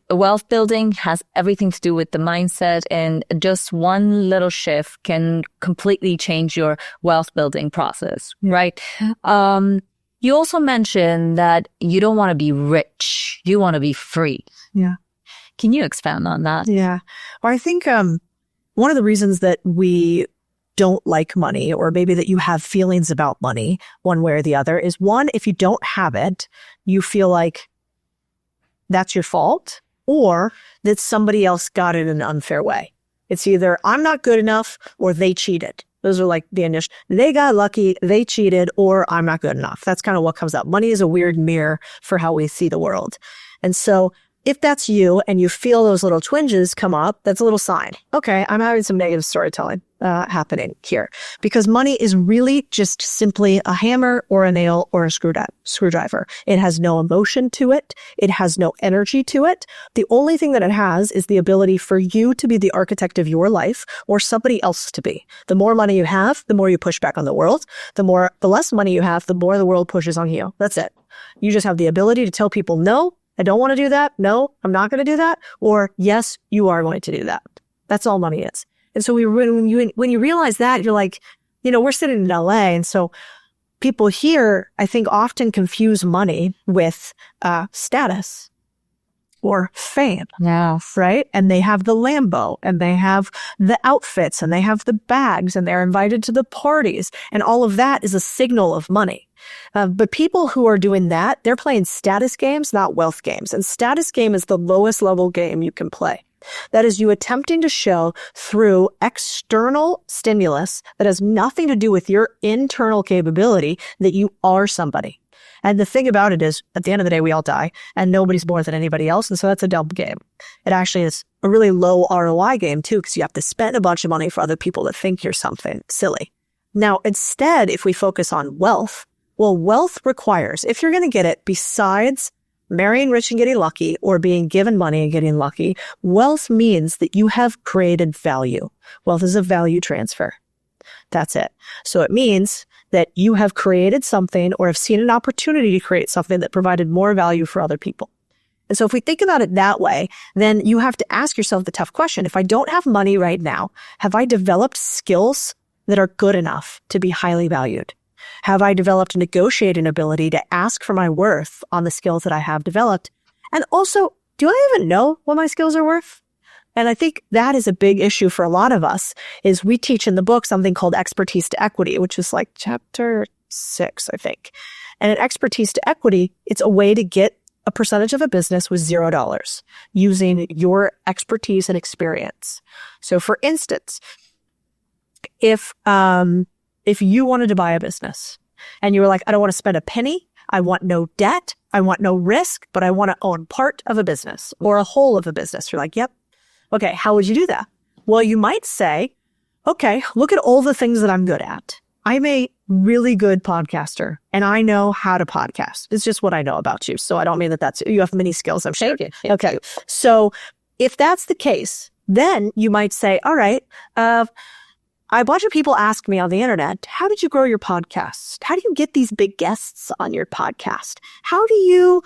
wealth building has everything to do with the mindset, and just one little shift can completely change your wealth building process, right? You also mentioned that you don't want to be rich, you want to be free. Yeah. Can you expound on that? Yeah. Well, I think one of the reasons that we don't like money, or maybe that you have feelings about money one way or the other, is one, if you don't have it, you feel like that's your fault, or that somebody else got it in an unfair way. It's either I'm not good enough or they cheated. Those are like the initial, they got lucky, they cheated, or I'm not good enough. That's kind of what comes up. Money is a weird mirror for how we see the world. And so if that's you and you feel those little twinges come up, that's a little sign. Okay, I'm having some negative storytelling happening here, because money is really just simply a hammer or a nail or a screwdriver. It has no emotion to it. It has no energy to it. The only thing that it has is the ability for you to be the architect of your life or somebody else to be. The more money you have, the more you push back on the world. The less money you have, the more the world pushes on you. That's it. You just have the ability to tell people, no, I don't want to do that. No, I'm not going to do that. Or yes, you are going to do that. That's all money is. And so when you realize that, you're like, we're sitting in LA. And so people here, I think, often confuse money with status or fame. Yeah. Right? And they have the Lambo and they have the outfits and they have the bags and they're invited to the parties. And all of that is a signal of money. But people who are doing that, they're playing status games, not wealth games. And status game is the lowest level game you can play. That is you attempting to show through external stimulus that has nothing to do with your internal capability that you are somebody. And the thing about it is, at the end of the day, we all die, and nobody's more than anybody else, and so that's a dumb game. It actually is a really low ROI game, too, because you have to spend a bunch of money for other people to think you're something silly. Now, instead, if we focus on wealth, well, wealth requires, if you're going to get it, besides marrying rich and getting lucky or being given money and getting lucky, wealth means that you have created value. Wealth is a value transfer. That's it. So it means that you have created something or have seen an opportunity to create something that provided more value for other people. And so if we think about it that way, then you have to ask yourself the tough question. If I don't have money right now, have I developed skills that are good enough to be highly valued? Have I developed a negotiating ability to ask for my worth on the skills that I have developed? And also, do I even know what my skills are worth? And I think that is a big issue for a lot of us, is we teach in the book something called expertise to equity, which is like chapter 6, I think. And in expertise to equity, it's a way to get a percentage of a business with $0 using your expertise and experience. So for instance, if you wanted to buy a business and you were like, I don't want to spend a penny, I want no debt, I want no risk, but I want to own part of a business or a whole of a business. You're like, yep. Okay, how would you do that? Well, you might say, okay, look at all the things that I'm good at. I'm a really good podcaster and I know how to podcast. It's just what I know about you. So I don't mean that you have many skills, I'm sure. Thank you. Okay. So if that's the case, then you might say, all right, a bunch of people ask me on the internet, how did you grow your podcast? How do you get these big guests on your podcast? How do you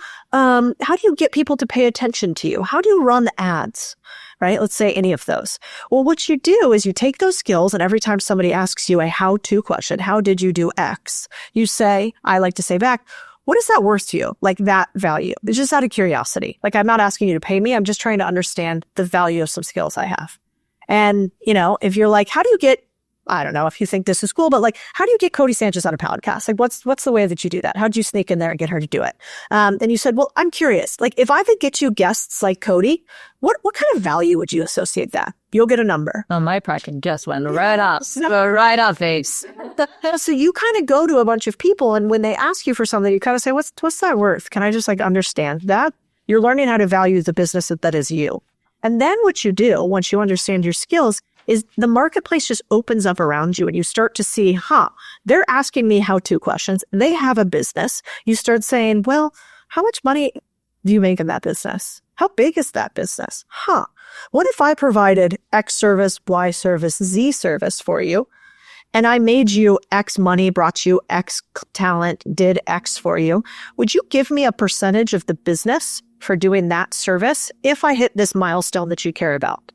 get people to pay attention to you? How do you run the ads? Right? Let's say any of those. Well, what you do is you take those skills, and every time somebody asks you a how-to question, how did you do X? You say, I like to say back, what is that worth to you? Like that value. It's just out of curiosity. Like I'm not asking you to pay me. I'm just trying to understand the value of some skills I have. And, if you're like, how do you get, I don't know if you think this is cool, but like, how do you get Codie Sanchez on a podcast? Like, what's the way that you do that? How'd you sneak in there and get her to do it? And you said, well, I'm curious. Like, if I could get you guests like Codie, what kind of value would you associate that? You'll get a number. Oh, my pricing just went right up. Right up, face. So you kind of go to a bunch of people, and when they ask you for something, you kind of say, what's that worth? Can I just understand that? You're learning how to value the business that is you. And then what you do, once you understand your skills, is the marketplace just opens up around you and you start to see, they're asking me how-to questions. They have a business. You start saying, well, how much money do you make in that business? How big is that business? What if I provided X service, Y service, Z service for you, and I made you X money, brought you X talent, did X for you? Would you give me a percentage of the business for doing that service if I hit this milestone that you care about?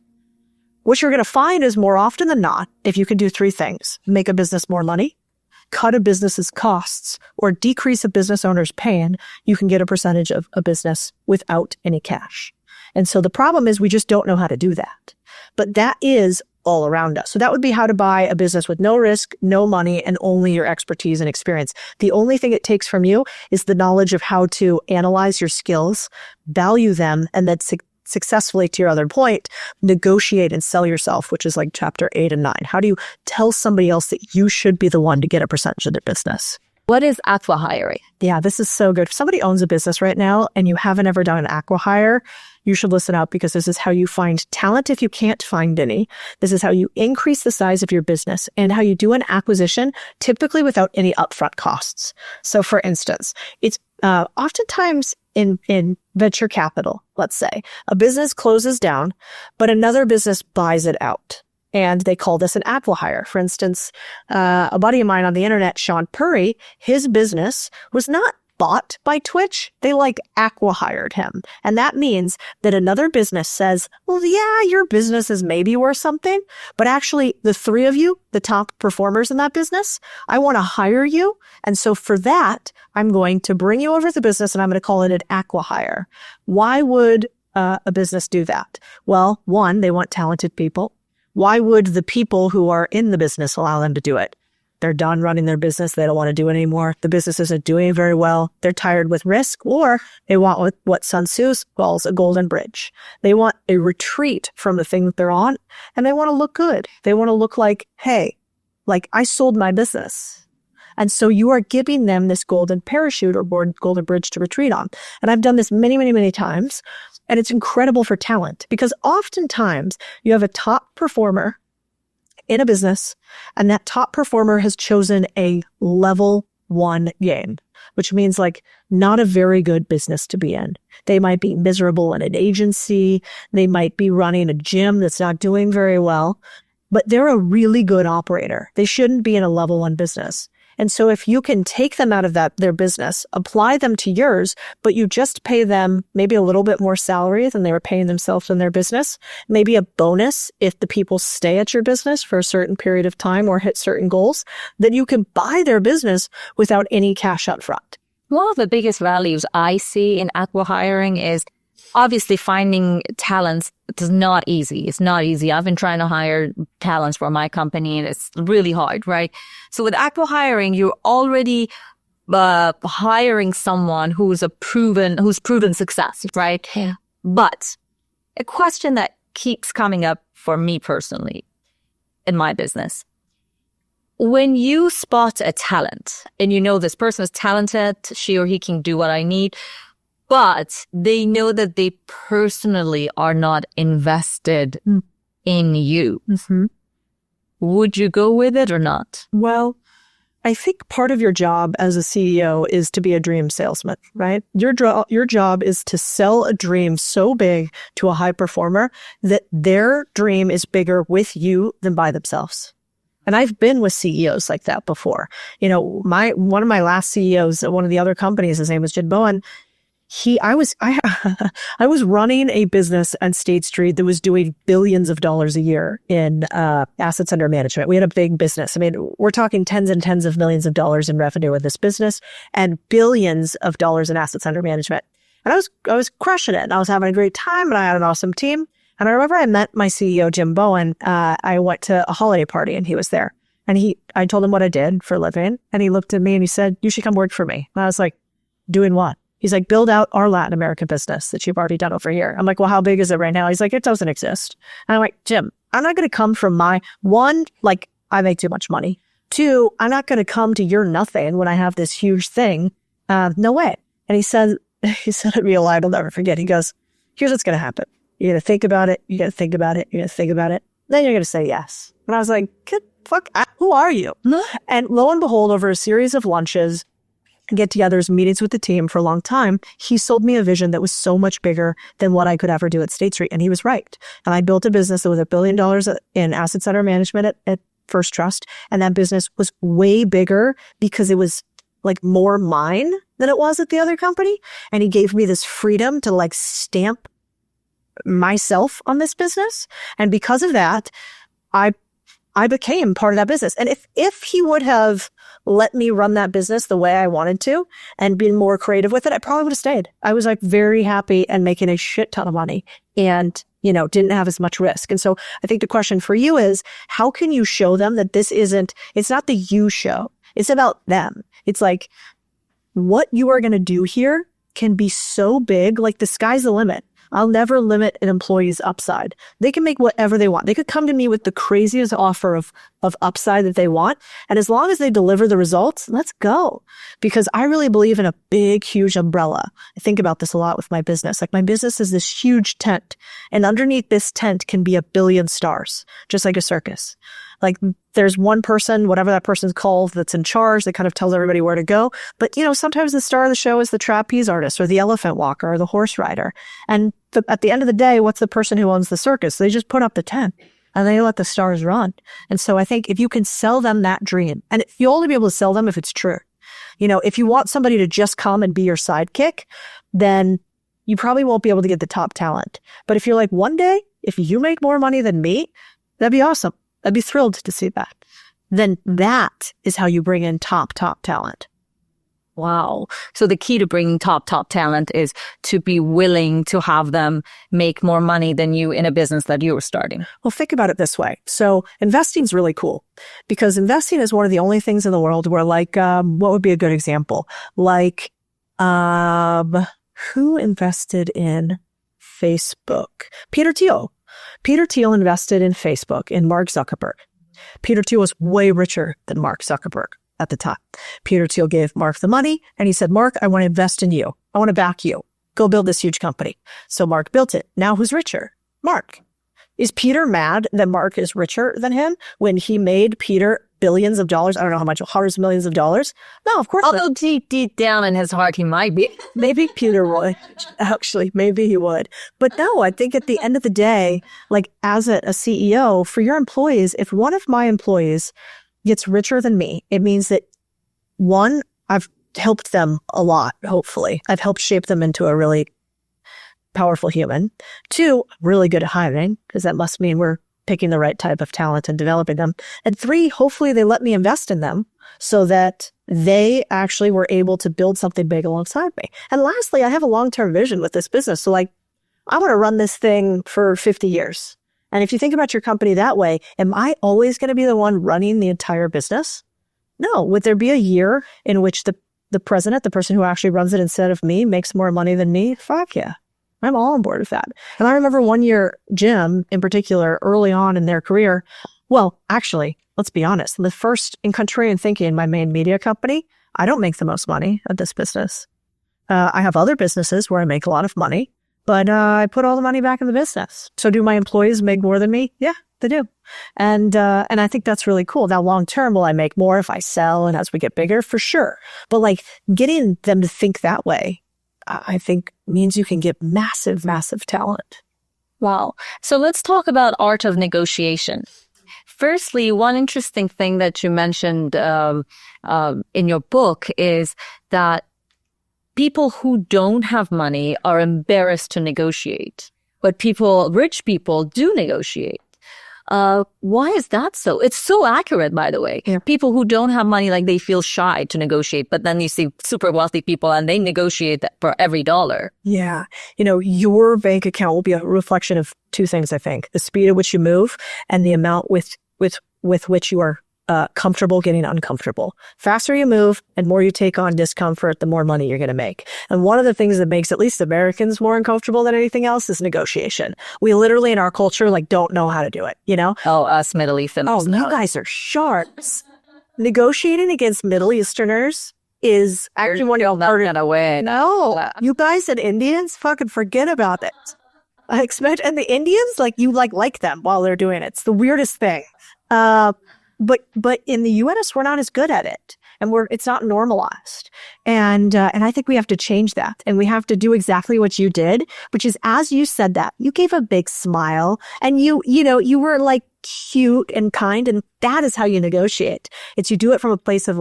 What you're going to find is more often than not, if you can do 3 things, make a business more money, cut a business's costs, or decrease a business owner's pain, you can get a percentage of a business without any cash. And so the problem is we just don't know how to do that. But that is all around us. So that would be how to buy a business with no risk, no money, and only your expertise and experience. The only thing it takes from you is the knowledge of how to analyze your skills, value them, and then successfully, to your other point, negotiate and sell yourself, which is like chapter 8 and 9. How do you tell somebody else that you should be the one to get a percentage of their business? What is acqui-hiring? Yeah, this is so good. If somebody owns a business right now and you haven't ever done an acqui-hire, you should listen up, because this is how you find talent if you can't find any. This is how you increase the size of your business and how you do an acquisition, typically without any upfront costs. So for instance, it's oftentimes in venture capital, let's say, a business closes down, but another business buys it out. And they call this an acqui-hire. For instance, a buddy of mine on the internet, Sean Purry, his business was not bought by Twitch, they like acqui-hired him. And that means that another business says, well, yeah, your business is maybe worth something, but actually the three of you, the top performers in that business, I want to hire you. And so for that, I'm going to bring you over to the business and I'm going to call it an acqui-hire. Why would a business do that? Well, one, they want talented people. Why would the people who are in the business allow them to do it? They're done running their business. They don't want to do it anymore. The business isn't doing very well. They're tired with risk, or they want what Sun Tzu calls a golden bridge. They want a retreat from the thing that they're on, and they want to look good. They want to look like, hey, like I sold my business. And so you are giving them this golden parachute or golden bridge to retreat on. And I've done this many, many, many times. And it's incredible for talent because oftentimes you have a top performer in a business, and that top performer has chosen a level 1 game, which means like not a very good business to be in. They might be miserable in an agency. They might be running a gym that's not doing very well, but they're a really good operator. They shouldn't be in a level 1 business. And so if you can take them out of their business, apply them to yours, but you just pay them maybe a little bit more salary than they were paying themselves in their business, maybe a bonus if the people stay at your business for a certain period of time or hit certain goals, then you can buy their business without any cash up front. One of the biggest values I see in acqui-hiring is obviously finding talents is not easy. It's not easy. I've been trying to hire talents for my company and it's really hard, right? So with acqui-hiring, you're already hiring someone who's proven success, right? Yeah. But a question that keeps coming up for me personally in my business. When you spot a talent and you know this person is talented, she or he can do what I need, but they know that they personally are not invested in you. Mm-hmm. Would you go with it or not? Well, I think part of your job as a CEO is to be a dream salesman, right? Your job is to sell a dream so big to a high performer that their dream is bigger with you than by themselves. And I've been with CEOs like that before. You know, one of my last CEOs at one of the other companies, his name was Jim Bowen. I was running a business on State Street that was doing billions of dollars a year in assets under management. We had a big business. I mean, we're talking tens and tens of millions of dollars in revenue with this business and billions of dollars in assets under management. And I was crushing it. And I was having a great time and I had an awesome team. And I remember I met my CEO, Jim Bowen. I went to a holiday party and he was there. And I told him what I did for a living. And he looked at me and he said, "You should come work for me." And I was like, "Doing what?" He's like, "Build out our Latin American business that you've already done over here." I'm like, "Well, how big is it right now?" He's like, "It doesn't exist." And I'm like, "Jim, I'm not going to come from one, like I make too much money. 2, I'm not going to come to your nothing when I have this huge thing. No way." And he said it real line I'll never forget. He goes, "Here's what's going to happen. You're going to think about it. You got to think about it. You're going to think about it. Then you're going to say yes." And I was like, who are you? And lo and behold, over a series of lunches, get-togethers, meetings with the team for a long time, he sold me a vision that was so much bigger than what I could ever do at State Street. And he was right. And I built a business that was $1 billion in assets under management at First Trust. And that business was way bigger because it was like more mine than it was at the other company. And he gave me this freedom to like stamp myself on this business. And because of that, I became part of that business. And if he would have let me run that business the way I wanted to and been more creative with it, I probably would have stayed. I was like very happy and making a shit ton of money and, didn't have as much risk. And so I think the question for you is, how can you show them that it's not the you show. It's about them. It's like what you are going to do here can be so big, like the sky's the limit. I'll never limit an employee's upside. They can make whatever they want. They could come to me with the craziest offer of upside that they want. And as long as they deliver the results, let's go. Because I really believe in a big, huge umbrella. I think about this a lot with my business. Like my business is this huge tent. And underneath this tent can be 1 billion stars, just like a circus. Like there's one person, whatever that person's called, that's in charge, that kind of tells everybody where to go. But, sometimes the star of the show is the trapeze artist or the elephant walker or the horse rider. And at the end of the day, what's the person who owns the circus? They just put up the tent and they let the stars run. And so I think if you can sell them that dream, and you'll only be able to sell them if it's true. If you want somebody to just come and be your sidekick, then you probably won't be able to get the top talent. But if you're like, one day, if you make more money than me, that'd be awesome. I'd be thrilled to see that. Then that is how you bring in top talent. Wow. So the key to bringing top talent is to be willing to have them make more money than you in a business that you were starting. Well, think about it this way. So investing is really cool because investing is one of the only things in the world where what would be a good example? Like, who invested in Facebook? Peter Thiel. Peter Thiel invested in Facebook, in Mark Zuckerberg. Peter Thiel was way richer than Mark Zuckerberg at the time. Peter Thiel gave Mark the money and he said, Mark, I want to invest in you. I want to back you. Go build this huge company. So Mark built it. Now who's richer? Mark. Is Peter mad that Mark is richer than him when he made Peter billions of dollars? I don't know how much, hundreds of millions of dollars. No, of course not. Although deep down in his heart, he might be. Maybe Peter would. Actually, maybe he would. But no, I think at the end of the day, like as a CEO, for your employees, if one of my employees gets richer than me, it means that one, I've helped them a lot, hopefully. I've helped shape them into a really powerful human. Two, really good at hiring, because that must mean we're picking the right type of talent and developing them. And three, hopefully they let me invest in them so that they actually were able to build something big alongside me. And lastly, I have a long-term vision with this business. So I want to run this thing for 50 years. And if you think about your company that way, am I always going to be the one running the entire business? No. Would there be a year in which the president, the person who actually runs it instead of me, makes more money than me? Fuck yeah. I'm all on board with that. And I remember one year, Jim in particular, early on in their career, well, actually, let's be honest, the first in Contrarian Thinking, my main media company, I don't make the most money at this business. I have other businesses where I make a lot of money, but I put all the money back in the business. So do my employees make more than me? Yeah, they do. And I think that's really cool. Now, long term, will I make more if I sell and as we get bigger? For sure. But getting them to think that way, I think means you can get massive art of negotiation. Firstly, one interesting thing that you mentioned in your book is that people who don't have money are embarrassed to negotiate, but rich people do negotiate. Why is that so? It's so accurate, by the way. Yeah. People who don't have money, they feel shy to negotiate, but then you see super wealthy people and they negotiate for every dollar. Yeah. Your bank account will be a reflection of two things, I think. The speed at which you move and the amount with which you are comfortable getting uncomfortable. Faster you move and more you take on discomfort, the more money you're going to make. And one of the things that makes at least Americans more uncomfortable than anything else is negotiation. We literally in our culture don't know how to do it, Oh, us Middle Easterners. Oh, you guys are sharps. Negotiating against Middle Easterners is actually one of the not gonna win. No, you guys and Indians, fucking forget about it. I expect, and the Indians, you like them while they're doing it. It's the weirdest thing. But in the U.S., we're not as good at it, and it's not normalized. And I think we have to change that, and we have to do exactly what you did, which is, as you said that, you gave a big smile, and you were cute and kind, and that is how you negotiate. It's you do it from a place of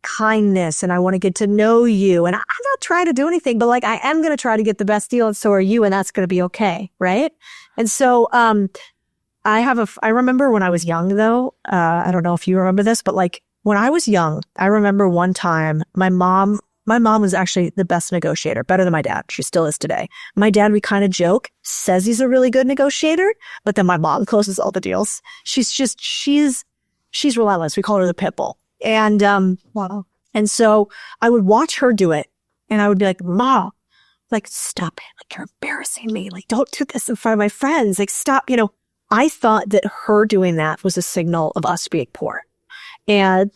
kindness, and I want to get to know you, and I'm not trying to do anything, but I am going to try to get the best deal, and so are you, and that's going to be okay, right? And so, I remember when I was young though, I don't know if you remember this, but when I was young, I remember one time my mom was actually the best negotiator, better than my dad. She still is today. My dad, we kind of joke, says he's a really good negotiator, but then my mom closes all the deals. She's relentless. We call her the pit bull. And, wow. And so I would watch her do it and I would be like, Mom, stop it. You're embarrassing me. Don't do this in front of my friends. Stop, I thought that her doing that was a signal of us being poor. And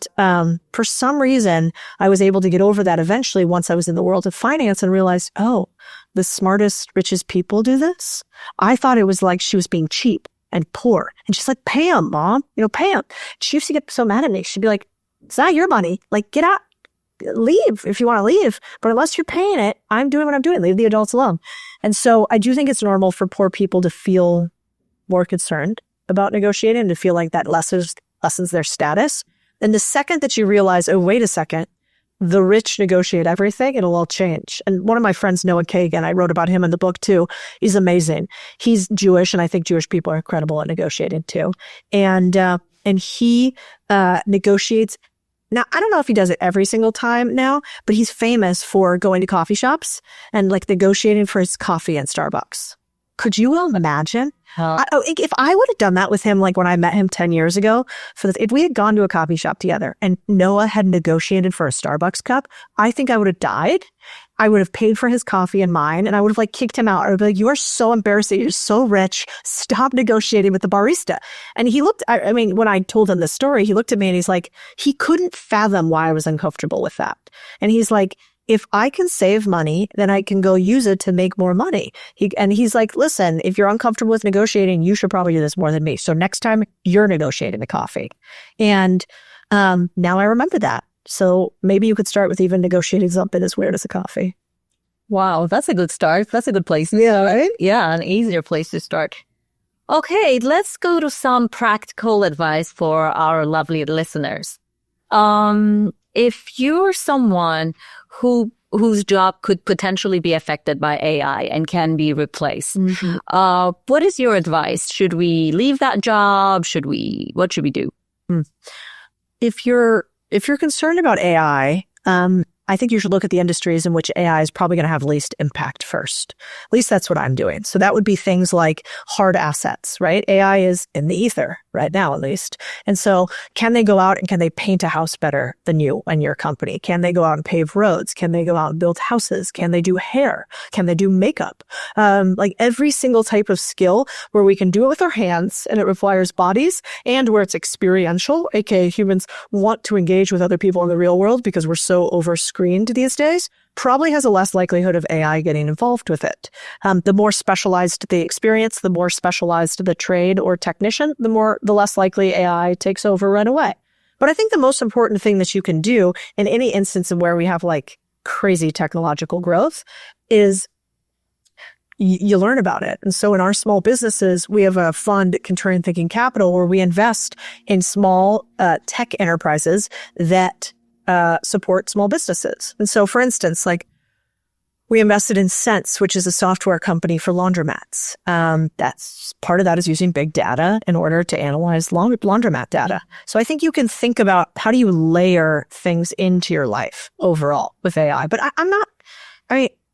for some reason, I was able to get over that eventually once I was in the world of finance and realized, oh, the smartest, richest people do this. I thought it was she was being cheap and poor. And she's like, pay him, Mom. Pay him. She used to get so mad at me. She'd be like, it's not your money. Get out. Leave if you want to leave. But unless you're paying it, I'm doing what I'm doing. Leave the adults alone. And so I do think it's normal for poor people to feel more concerned about negotiating and to feel like that lessens their status. And the second that you realize, oh, wait a second, the rich negotiate everything, it'll all change. And one of my friends, Noah Kagan, I wrote about him in the book too. He's amazing. He's Jewish, and I think Jewish people are incredible at negotiating too. And he negotiates. Now, I don't know if he does it every single time now, but he's famous for going to coffee shops and like negotiating for his coffee in Starbucks. Could you imagine? If I would have done that with him, like when I met him 10 years ago, if we had gone to a coffee shop together and Noah had negotiated for a Starbucks cup, I think I would have died. I would have paid for his coffee and mine, and I would have like kicked him out. I would be like, you are so embarrassing. You're so rich. Stop negotiating with the barista. And he looked, I mean, when I told him the story, he looked at me and he's like, he couldn't fathom why I was uncomfortable with that. And he's like, if I can save money, then I can go use it to make more money. He's like, listen, if you're uncomfortable with negotiating, you should probably do this more than me. So next time you're negotiating the coffee. And now I remember that. So maybe you could start with even negotiating something as weird as a coffee. Wow, that's a good start. That's a good place. Yeah, right? Yeah, an easier place to start. Okay, let's go to some practical advice for our lovely listeners. If you're someone whose job could potentially be affected by AI and can be replaced, what is your advice? Should we leave that job? What should we do? If you're concerned about AI, I think you should look at the industries in which AI is probably going to have least impact first. At least that's what I'm doing. So that would be things like hard assets, right? AI is in the ether right now, at least. And so can they go out and can they paint a house better than you and your company? Can they go out and pave roads? Can they go out and build houses? Can they do hair? Can they do makeup? Like every single type of skill where we can do it with our hands and it requires bodies and where it's experiential, aka humans want to engage with other people in the real world because we're so over-screened these days, probably has a less likelihood of AI getting involved with it. The more specialized the experience, the more specialized the trade or technician, the less likely AI takes over right away. But I think the most important thing that you can do in any instance of where we have like crazy technological growth is you learn about it. And so in our small businesses, we have a fund, Contrarian Thinking Capital, where we invest in small tech enterprises that support small businesses. And so, for instance, like we invested in Sense, which is a software company for laundromats. That's part of that is using big data in order to analyze laundromat data. So I think you can think about how do you layer things into your life overall with AI. But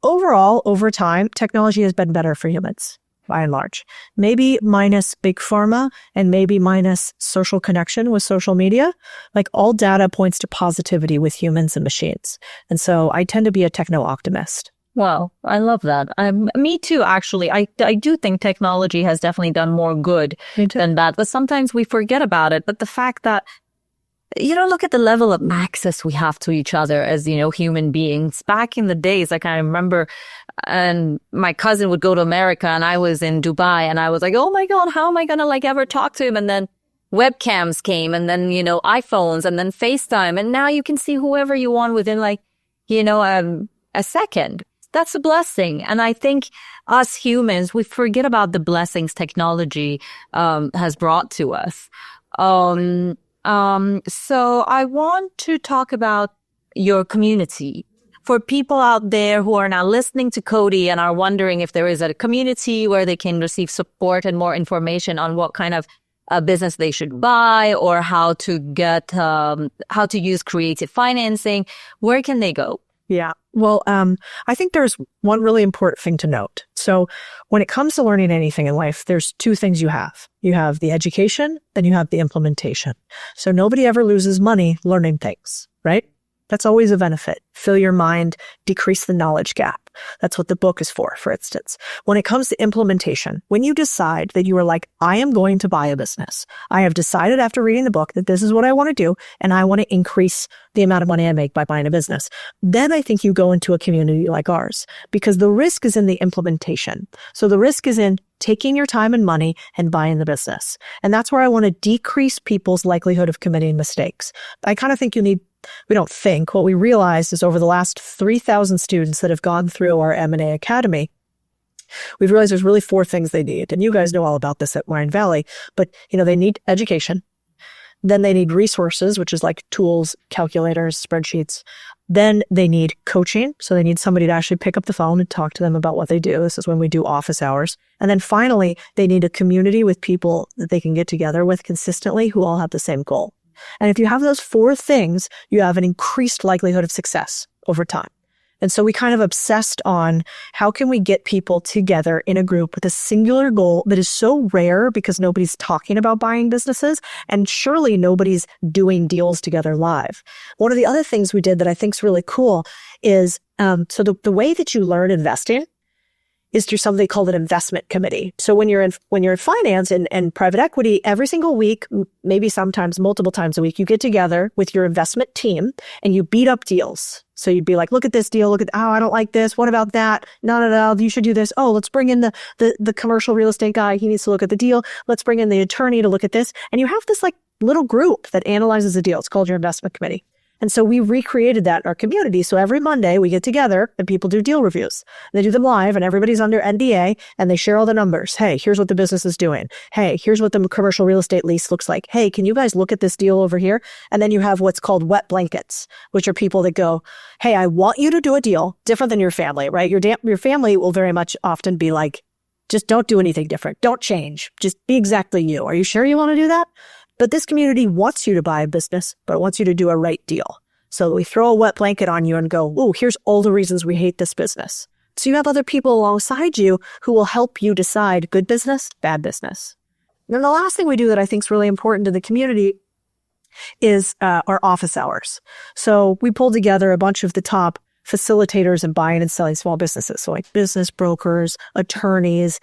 overall, over time, technology has been better for humans. By and large, maybe minus big pharma and maybe minus social connection with social media, like all data points to positivity with humans and machines. And so I tend to be a techno-optimist. Wow, I love that. Me too, actually. I do think technology has definitely done more good than bad, but sometimes we forget about it. But the fact that, look at the level of access we have to each other as, human beings. Back in the days, I kind of remember, and my cousin would go to America and I was in Dubai and I was like, oh my God, how am I going to ever talk to him? And then webcams came and then, iPhones and then FaceTime. And now you can see whoever you want within a second. That's a blessing. And I think us humans, we forget about the blessings technology has brought to us. So I want to talk about your community. For people out there who are now listening to Codie and are wondering if there is a community where they can receive support and more information on what kind of business they should buy or how to use creative financing, where can they go? Yeah. Well, I think there's one really important thing to note. So when it comes to learning anything in life, there's two things you have. You have the education, then you have the implementation. So nobody ever loses money learning things, right? That's always a benefit. Fill your mind, decrease the knowledge gap. That's what the book is for instance. When it comes to implementation, when you decide that you are like, I am going to buy a business. I have decided after reading the book that this is what I want to do, and I want to increase the amount of money I make by buying a business. Then I think you go into a community like ours because the risk is in the implementation. So the risk is in taking your time and money and buying the business. And that's where I want to decrease people's likelihood of committing mistakes. I kind of think we don't think. What we realized is over the last 3,000 students that have gone through our M&A Academy, we've realized there's really 4 things they need. And you guys know all about this at Wine Valley. But, they need education. Then they need resources, which is like tools, calculators, spreadsheets. Then they need coaching. So they need somebody to actually pick up the phone and talk to them about what they do. This is when we do office hours. And then finally, they need a community with people that they can get together with consistently who all have the same goal. And if you have those 4 things, you have an increased likelihood of success over time. And so we kind of obsessed on how can we get people together in a group with a singular goal that is so rare because nobody's talking about buying businesses and surely nobody's doing deals together live. One of the other things we did that I think is really cool is, so the way that you learn investing is through something called an investment committee. So when you're in finance and private equity, every single week, maybe sometimes multiple times a week, you get together with your investment team and you beat up deals. So you'd be like, look at this deal, oh, I don't like this. What about that? No, you should do this. Oh, let's bring in the commercial real estate guy. He needs to look at the deal. Let's bring in the attorney to look at this. And you have this like little group that analyzes the deal. It's called your investment committee. And so we recreated that in our community. So every Monday we get together and people do deal reviews. They do them live and everybody's under NDA and they share all the numbers. Hey, here's what the business is doing. Hey, here's what the commercial real estate lease looks like. Hey, can you guys look at this deal over here? And then you have what's called wet blankets, which are people that go, hey, I want you to do a deal different than your family, right? Your family will very much often be like, just don't do anything different. Don't change. Just be exactly you. Are you sure you want to do that? But this community wants you to buy a business, but wants you to do a right deal. So we throw a wet blanket on you and go, oh, here's all the reasons we hate this business. So you have other people alongside you who will help you decide good business, bad business. And then the last thing we do that I think is really important to the community is our office hours. So we pulled together a bunch of the top facilitators in buying and selling small businesses. So like business brokers, attorneys,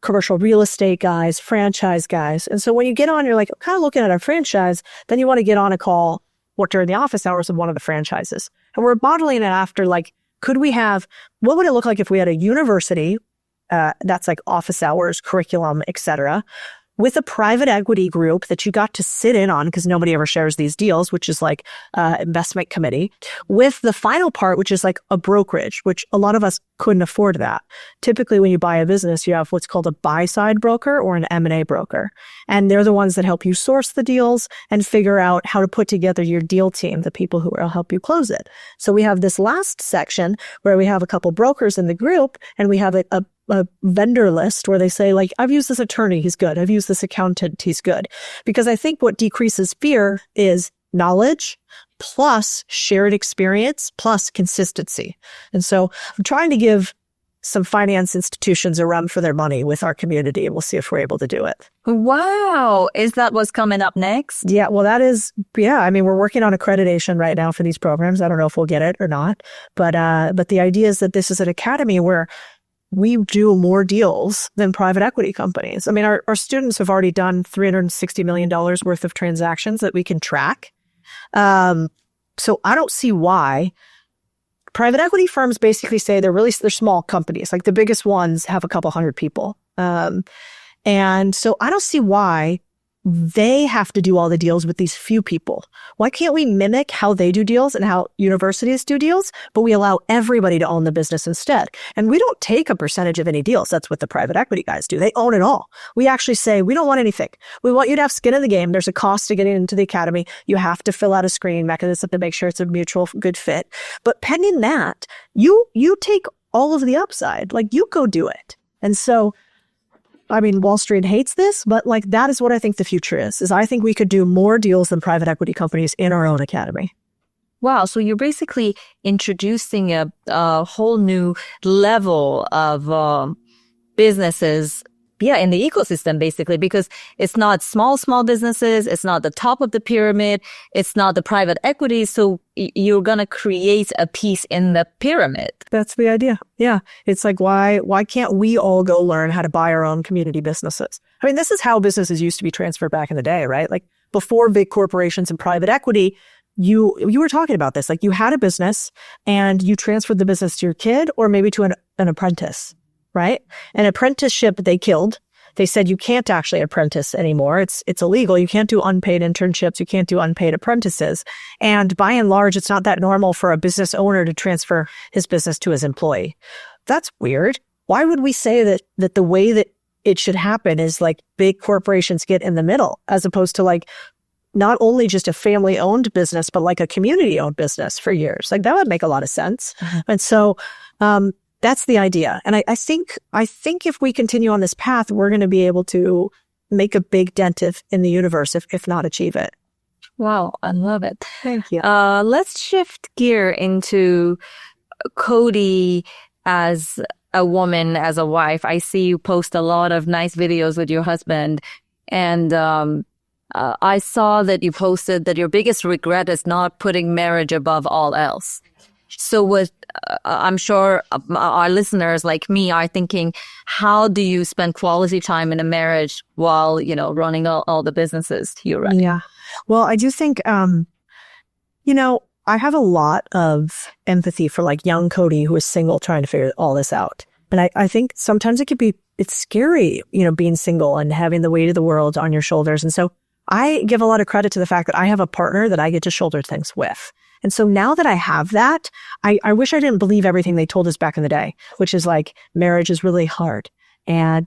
commercial real estate guys, franchise guys. And so when you get on, you're like kind of looking at a franchise, then you want to get on a call during the office hours of one of the franchises. And we're modeling it after like, what would it look like if we had a university, that's like office hours, curriculum, et cetera, with a private equity group that you got to sit in on because nobody ever shares these deals, which is like investment committee, with the final part, which is like a brokerage, which a lot of us couldn't afford that. Typically, when you buy a business, you have what's called a buy-side broker or an M&A broker. And they're the ones that help you source the deals and figure out how to put together your deal team, the people who will help you close it. So we have this last section where we have a couple brokers in the group and we have a vendor list where they say like, I've used this attorney, he's good. I've used this accountant, he's good. Because I think what decreases fear is knowledge plus shared experience plus consistency. And so I'm trying to give some finance institutions a run for their money with our community, and we'll see if we're able to do it. Wow. Is that what's coming up next? Yeah, well, I mean, we're working on accreditation right now for these programs. I don't know if we'll get it or not, but the idea is that this is an academy where we do more deals than private equity companies. I mean, our students have already done $360 million worth of transactions that we can track. So I don't see why. Private equity firms basically say they're small companies. Like the biggest ones have a couple hundred people. And so I don't see why they have to do all the deals with these few people. Why can't we mimic how they do deals and how universities do deals, but we allow everybody to own the business instead? And we don't take a percentage of any deals. That's what the private equity guys do. They own it all. We actually say, we don't want anything. We want you to have skin in the game. There's a cost to getting into the academy. You have to fill out a screening mechanism to make sure it's a mutual good fit. But pending that, you take all of the upside. Like you go do it. And so I mean, Wall Street hates this, but like that is what I think the future is I think we could do more deals than private equity companies in our own academy. Wow. So you're basically introducing a whole new level of businesses, in the ecosystem, basically, because it's not small businesses. It's not the top of the pyramid. It's not the private equity. So you're going to create a piece in the pyramid. That's the idea. Yeah. It's like, why can't we all go learn how to buy our own community businesses? I mean, this is how businesses used to be transferred back in the day, right? Like before big corporations and private equity, you were talking about this. Like you had a business and you transferred the business to your kid or maybe to an apprentice. Right? An apprenticeship they killed. They said you can't actually apprentice anymore. It's illegal. You can't do unpaid internships. You can't do unpaid apprentices. And by and large, it's not that normal for a business owner to transfer his business to his employee. That's weird. Why would we say that the way that it should happen is like big corporations get in the middle as opposed to like not only just a family-owned business, but like a community-owned business for years. Like that would make a lot of sense. And so that's the idea. And I think if we continue on this path, we're going to be able to make a big dent in the universe, if not achieve it. Wow, I love it. Thank you. Let's shift gear into Codie as a woman, as a wife. I see you post a lot of nice videos with your husband. And I saw that you posted that your biggest regret is not putting marriage above all else. So I'm sure our listeners like me are thinking, how do you spend quality time in a marriage while, running all the businesses you run? Yeah. Well, I do think, I have a lot of empathy for like young Codie who is single trying to figure all this out. And I think sometimes it's scary, being single and having the weight of the world on your shoulders. And so I give a lot of credit to the fact that I have a partner that I get to shoulder things with. And so now that I have that, I wish I didn't believe everything they told us back in the day, which is like marriage is really hard. And,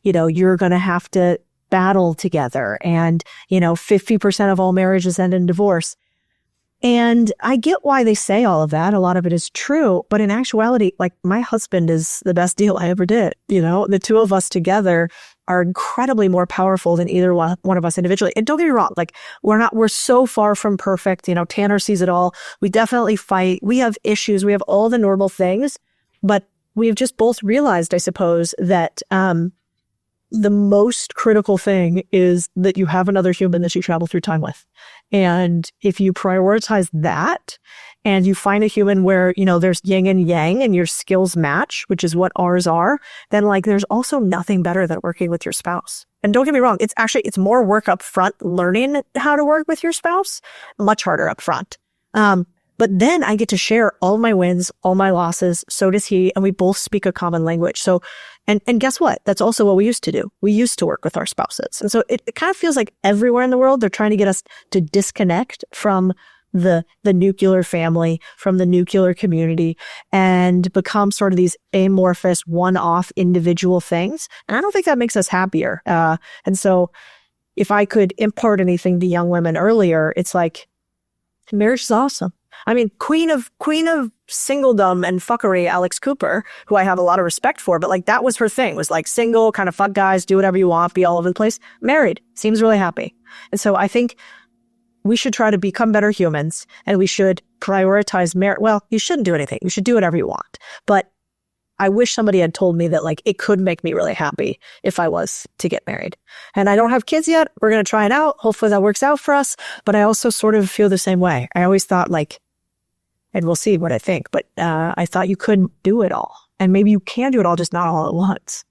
you're going to have to battle together. And, 50% of all marriages end in divorce. And I get why they say all of that. A lot of it is true. But in actuality, like my husband is the best deal I ever did. The two of us together are incredibly more powerful than either one of us individually. And don't get me wrong, like we're so far from perfect. Tanner sees it all. We definitely fight. We have issues. We have all the normal things. But we've just both realized, I suppose, that the most critical thing is that you have another human that you travel through time with. And if you prioritize that and you find a human where, there's yin and yang and your skills match, which is what ours are, then like there's also nothing better than working with your spouse. And don't get me wrong, it's more work up front learning how to work with your spouse, much harder up front. But then I get to share all my wins, all my losses. So does he. And we both speak a common language. So, and guess what? That's also what we used to do. We used to work with our spouses. And so it kind of feels like everywhere in the world, they're trying to get us to disconnect from the nuclear family, from the nuclear community, and become sort of these amorphous, one-off individual things. And I don't think that makes us happier. And so if I could impart anything to young women earlier, it's like, marriage is awesome. I mean, queen of singledom and fuckery, Alex Cooper, who I have a lot of respect for, but like that was her thing, was like single, kind of fuck guys, do whatever you want, be all over the place. Married, seems really happy. And so I think we should try to become better humans, and we should prioritize marriage. Well, you shouldn't do anything. You should do whatever you want. But I wish somebody had told me that like it could make me really happy if I was to get married. And I don't have kids yet. We're going to try it out. Hopefully that works out for us. But I also sort of feel the same way. I always thought like, and we'll see what I think, but I thought you couldn't do it all. And maybe you can do it all, just not all at once.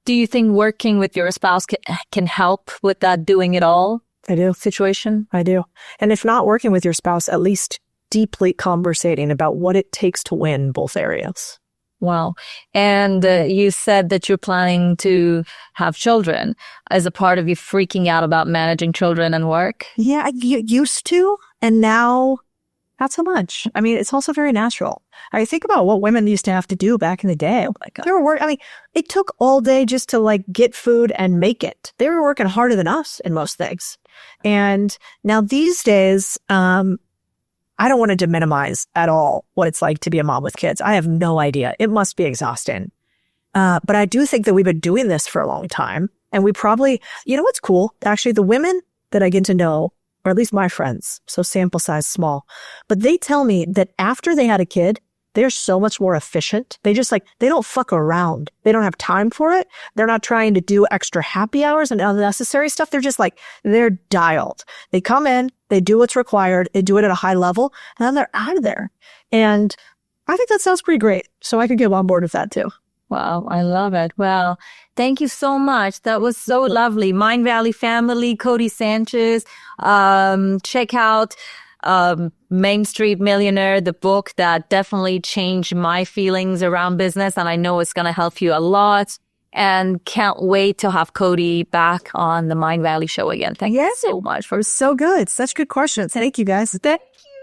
Do you think working with your spouse can help with that doing it all I do. situation? I do. And if not working with your spouse, at least deeply conversating about what it takes to win both areas. Wow. And you said that you're planning to have children as a part of you freaking out about managing children and work? Yeah, I used to. And now, not so much. I mean, it's also very natural. I think about what women used to have to do back in the day. Oh my God. They were working. I mean, it took all day just to like get food and make it. They were working harder than us in most things. And now these days, I don't want to minimize at all what it's like to be a mom with kids. I have no idea. It must be exhausting. But I do think that we've been doing this for a long time. And we probably, what's cool? Actually, the women that I get to know, or at least my friends, so sample size small, but they tell me that after they had a kid, they're so much more efficient. They don't fuck around. They don't have time for it. They're not trying to do extra happy hours and unnecessary stuff. They're just like, they're dialed. They come in, they do what's required, they do it at a high level, and then they're out of there. And I think that sounds pretty great. So I could get on board with that too. Wow, I love it. Well, thank you so much. That was so lovely. Mind Valley Family, Codie Sanchez. Check out Main Street Millionaire, the book that definitely changed my feelings around business. And I know it's going to help you a lot. And can't wait to have Codie back on the Mind Valley show again. Thank you so much. So good. Such good questions. Thank you, guys. Thank you.